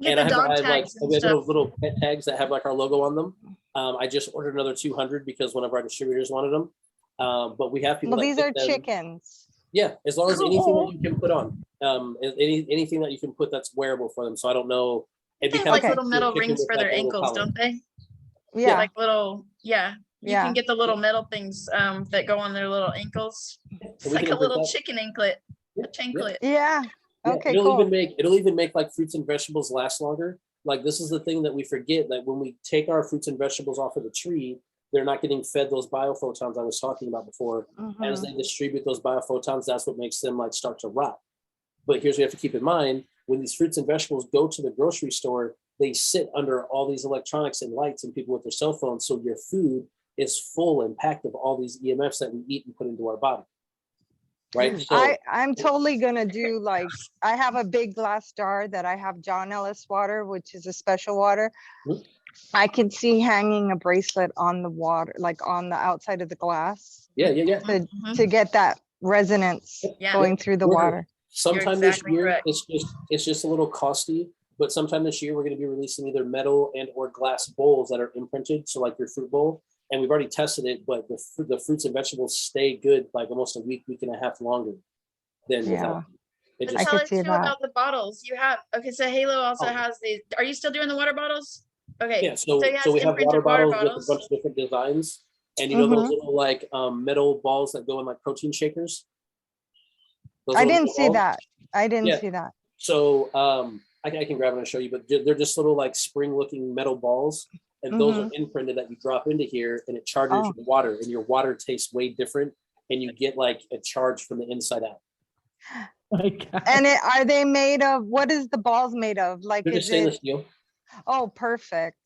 And I have like we have little pet tags that have like our logo on them. I just ordered another 200 because one of our distributors wanted them. But we have people. Well, these are chickens. Yeah, as long as anything that you can put on, anything that you can put that's wearable for them. So I don't know. They have like little metal rings for their ankles, don't they? Yeah. Like little, you can get the little metal things that go on their little ankles. It's like a little chicken anklet, a chanklet. Yeah. Okay, it'll even make like fruits and vegetables last longer. Like this is the thing that we forget, that when we take our fruits and vegetables off of the tree, they're not getting fed those biophotons I was talking about before. As they distribute those biophotons, that's what makes them like start to rot. But here's what you have to keep in mind: when these fruits and vegetables go to the grocery store, they sit under all these electronics and lights and people with their cell phones. So your food is full and packed of all these EMFs that we eat and put into our body. Right. So, I'm totally gonna do like, I have a big glass jar that I have John Ellis water, which is a special water. I can see hanging a bracelet on the water, like on the outside of the glass. To get that resonance going through the water. Sometime this year, it's just a little costly, but sometime this year we're going to be releasing either metal and or glass bowls that are imprinted, so like your fruit bowl. And we've already tested it, but the fruits and vegetables stay good like almost a week and a half longer than without. Tell us too about the bottles you have. Okay, so Halo also has these. Are you still doing the water bottles? Okay. Yeah, so we have water bottles with a bunch of different designs, and you know those little like metal balls that go in like protein shakers. I didn't see that. I didn't see that. So I can grab it and show you, but they're just little like spring-looking metal balls, and those are imprinted that you drop into here, and it charges your water, and your water tastes way different, and you get like a charge from the inside out. My God. And are they made of? What is the balls made of? Like they're just stainless steel. Oh, perfect.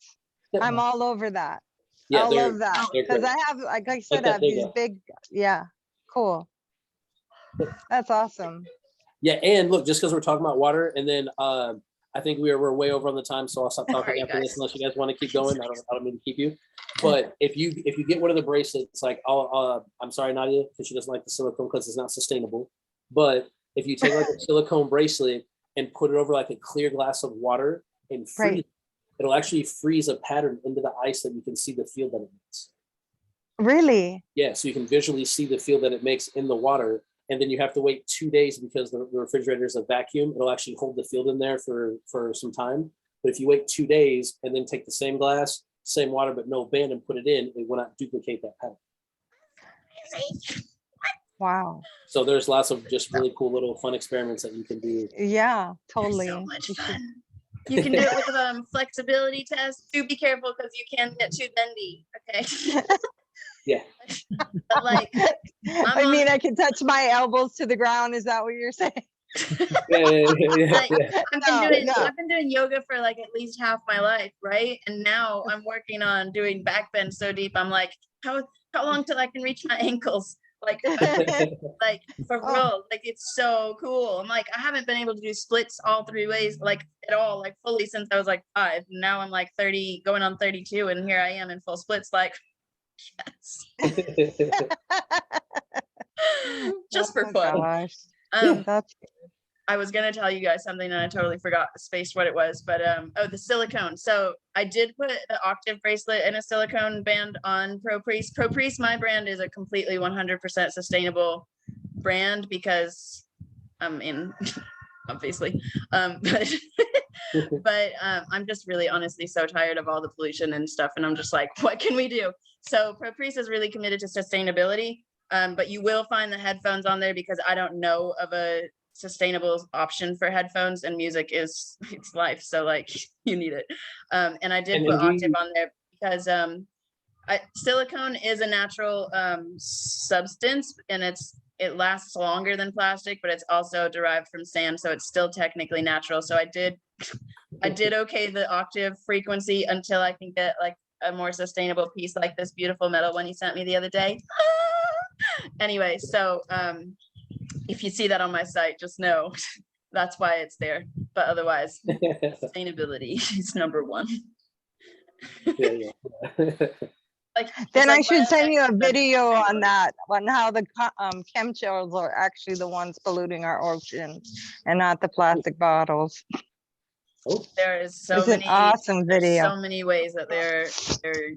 Yep. I'm all over that. Yeah, I love that because I have, like I said, I have these big. Yeah, cool. That's awesome. Yeah, and look, just because we're talking about water, and then I think we're way over on the time, so I'll stop talking after this unless you guys want to keep going. I don't mean to keep you, but if you get one of the bracelets, like I'm sorry, Nadia, because she doesn't like the silicone because it's not sustainable. But if you take like a silicone bracelet and put it over like a clear glass of water and freeze, it'll actually freeze a pattern into the ice that you can see the field that it makes. Really? Yeah, so you can visually see the field that it makes in the water. And then you have to wait 2 days because the refrigerator is a vacuum. It'll actually hold the field in there for some time. But if you wait 2 days and then take the same glass, same water, but no band and put it in, it will not duplicate that pattern. Wow. So there's lots of just really cool little fun experiments that you can do. Yeah, totally. So much fun. You can do it with flexibility test. Do be careful because you can get too bendy. Okay. Yeah. But like, I mean, I can touch my elbows to the ground. Is that what you're saying? Like, No, no. I've been doing yoga for like at least half my life, right? And now I'm working on doing back bend so deep. I'm like, how long till I can reach my ankles? Like, like for Oh. real, like it's so cool. I'm like, I haven't been able to do splits all 3 ways, like at all, like fully since I was like 5. Now I'm like 30, going on 32, and here I am in full splits. Like, yes, just for Oh, fun. gosh. That's I was gonna tell you guys something and I totally forgot, spaced what it was, but oh, the silicone. So I did put the octave bracelet and a silicone band on Propriis. Propriis, my brand, is a completely 100% sustainable brand because I'm in, obviously, but I'm just really honestly so tired of all the pollution and stuff, and I'm just like, what can we do? So Propriis is really committed to sustainability, but you will find the headphones on there because I don't know of a sustainable option for headphones, and music is it's life, so like you need it. And I did put octave on there because silicone is a natural substance, and it lasts longer than plastic, but it's also derived from sand, so it's still technically natural. So I did okay the octave frequency until I can get like a more sustainable piece like this beautiful metal one you sent me the other day. Anyway, so if you see that on my site, just know that's why it's there. But otherwise, sustainability is number one. Like, then I like should send you a biotech, video on that, on how the chemtrails are actually the ones polluting our oceans and not the plastic bottles. There is so It's many an awesome there's video. so many ways that they're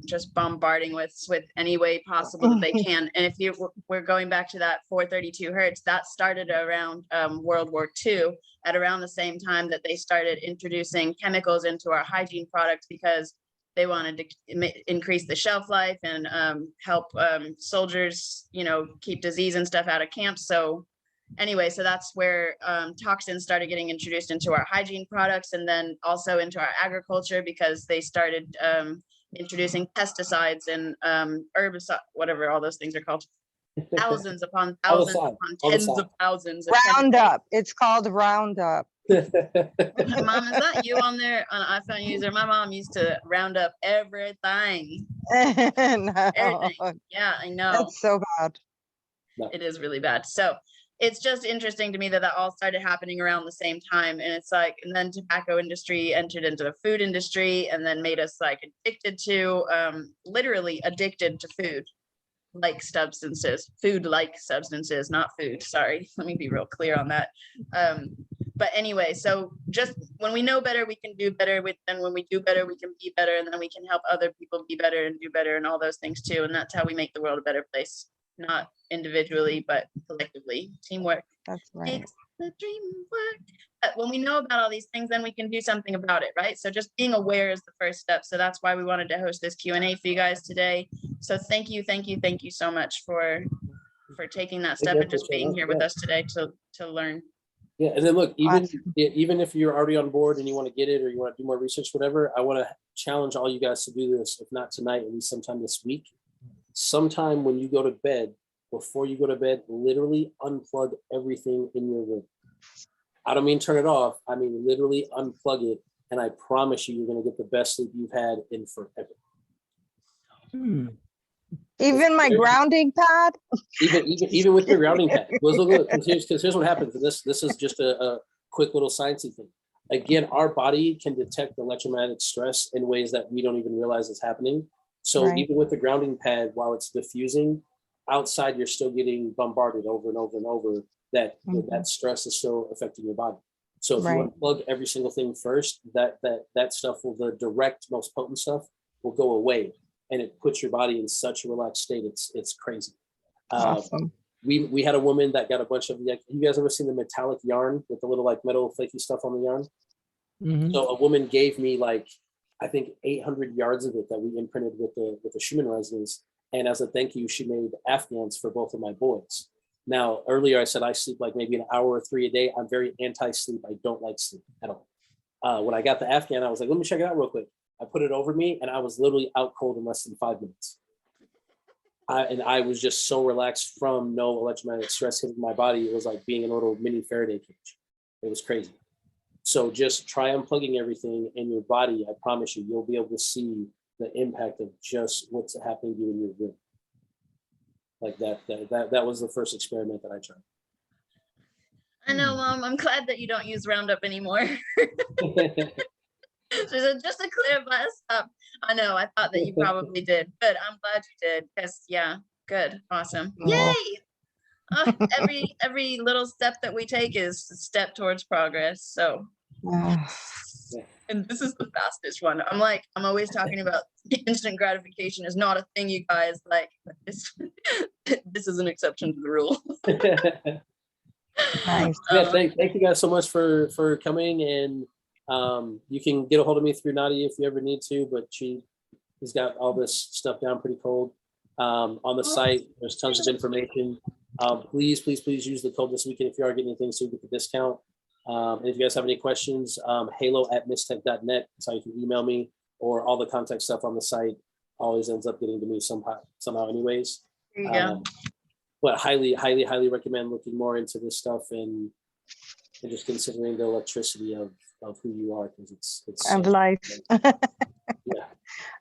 just bombarding with any way possible that they can. And if we're going back to that 432 hertz, that started around World War II, at around the same time that they started introducing chemicals into our hygiene products because they wanted to increase the shelf life and help soldiers, keep disease and stuff out of camps. So anyway, so that's where toxins started getting introduced into our hygiene products, and then also into our agriculture because they started introducing pesticides and herbicides, whatever all those things are called. Thousands upon thousands upon tens of thousands. Roundup. It's called Roundup. Mom, is that you on there, on iPhone user? My mom used to round up everything. No. Everything. Yeah, I know. That's so bad. It is really bad. So it's just interesting to me that all started happening around the same time. And it's like, and then tobacco industry entered into the food industry and then made us like addicted to, literally addicted to food like substances, food like substances, not food. Sorry, let me be real clear on that. But anyway, so just when we know better, we can do better. And when we do better, we can be better. And then we can help other people be better and do better and all those things too. And that's how we make the world a better place. Not individually, but collectively. Teamwork. That's right. Makes the dream work. But when we know about all these things, then we can do something about it, right? So just being aware is the first step. So that's why we wanted to host this Q&A for you guys today. So thank you so much for taking that step and just being here with us today to learn. Yeah, and then look, even if you're already on board and you want to get it or you want to do more research, whatever, I want to challenge all you guys to do this, if not tonight, at least sometime this week. Sometime when you go to bed, before you go to bed, literally unplug everything in your room. I don't mean turn it off. I mean literally unplug it, and I promise you're going to get the best sleep you've had in forever. Even my grounding pad. Even with your grounding pad. Because here's what happens. This is just a quick little sciencey thing. Again, our body can detect electromagnetic stress in ways that we don't even realize is happening. So even with the grounding pad, while it's diffusing, outside you're still getting bombarded over and over and over. That stress is still affecting your body. So if you unplug every single thing first, that stuff will, the direct, most potent stuff, will go away, and it puts your body in such a relaxed state. It's crazy. Awesome. We had a woman that got a bunch of, like, you guys ever seen the metallic yarn with the little like metal flaky stuff on the yarn? Mm-hmm. So a woman gave me like, I think 800 yards of it that we imprinted with the Schumann Residence. And as a thank you, she made Afghans for both of my boys. Now, earlier I said I sleep like maybe an hour or 3 a day. I'm very anti-sleep. I don't like sleep at all. When I got the Afghan, I was like, let me check it out real quick. I put it over me and I was literally out cold in less than 5 minutes. And I was just so relaxed from no electromagnetic stress hitting my body. It was like being in a little mini Faraday cage. It was crazy. So just try unplugging everything in your body. I promise you, you'll be able to see the impact of just what's happening to you in your room. Like that was the first experiment that I tried. I know, Mom. I'm glad that you don't use Roundup anymore. Just to clear us up. I know. I thought that you probably did, but I'm glad you did. Because yeah, good, awesome, yay! Every little step that we take is a step towards progress. So, and this is the fastest one. I'm always talking about instant gratification is not a thing, you guys. Like this, this is an exception to the rule. Nice. Yeah, thank you guys so much for coming, and you can get a hold of me through Nadia if you ever need to, but she's got all this stuff down pretty cold. On the site, there's tons of information. Please use the code this weekend if you are getting anything so you get the discount. And if you guys have any questions, halo@mystech.net is how you can email me, or all the contact stuff on the site always ends up getting to me somehow anyways. There you go. But highly recommend looking more into this stuff and just considering the electricity of who you are, because it's Of life. Yeah.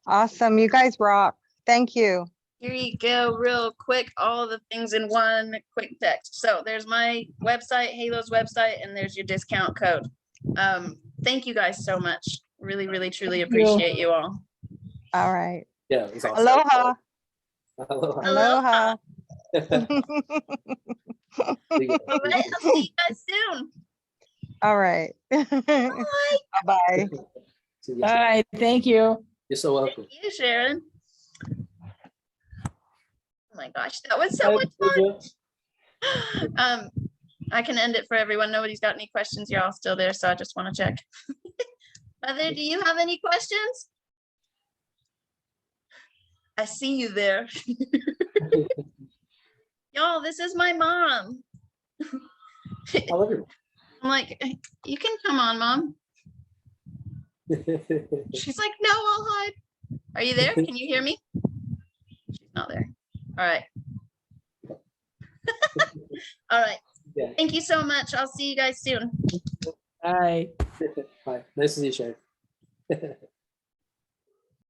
Awesome. You guys rock. Thank you. Here you go, real quick, all the things in one quick text. So there's my website, Halo's website, and there's your discount code. Thank you guys so much. Really, truly appreciate you all. All right. Yeah, it was awesome. Aloha. Aloha. All right, I'll see you guys soon. All right. Bye. Bye. Bye. Thank you. You're so welcome. Thank you, Sharon. Oh my gosh, that was so much fun. I can end it for everyone. Nobody's got any questions. You're all still there, so I just want to check. Mother, do you have any questions? I see you there. Y'all, this is my mom. I love you. I'm like, you can come on, Mom. She's like, no, I'll hide. Are you there? Can you hear me? She's not there. All right. All right. Yeah. Thank you so much. I'll see you guys soon. Bye. Bye. Nice to see you, Sharon.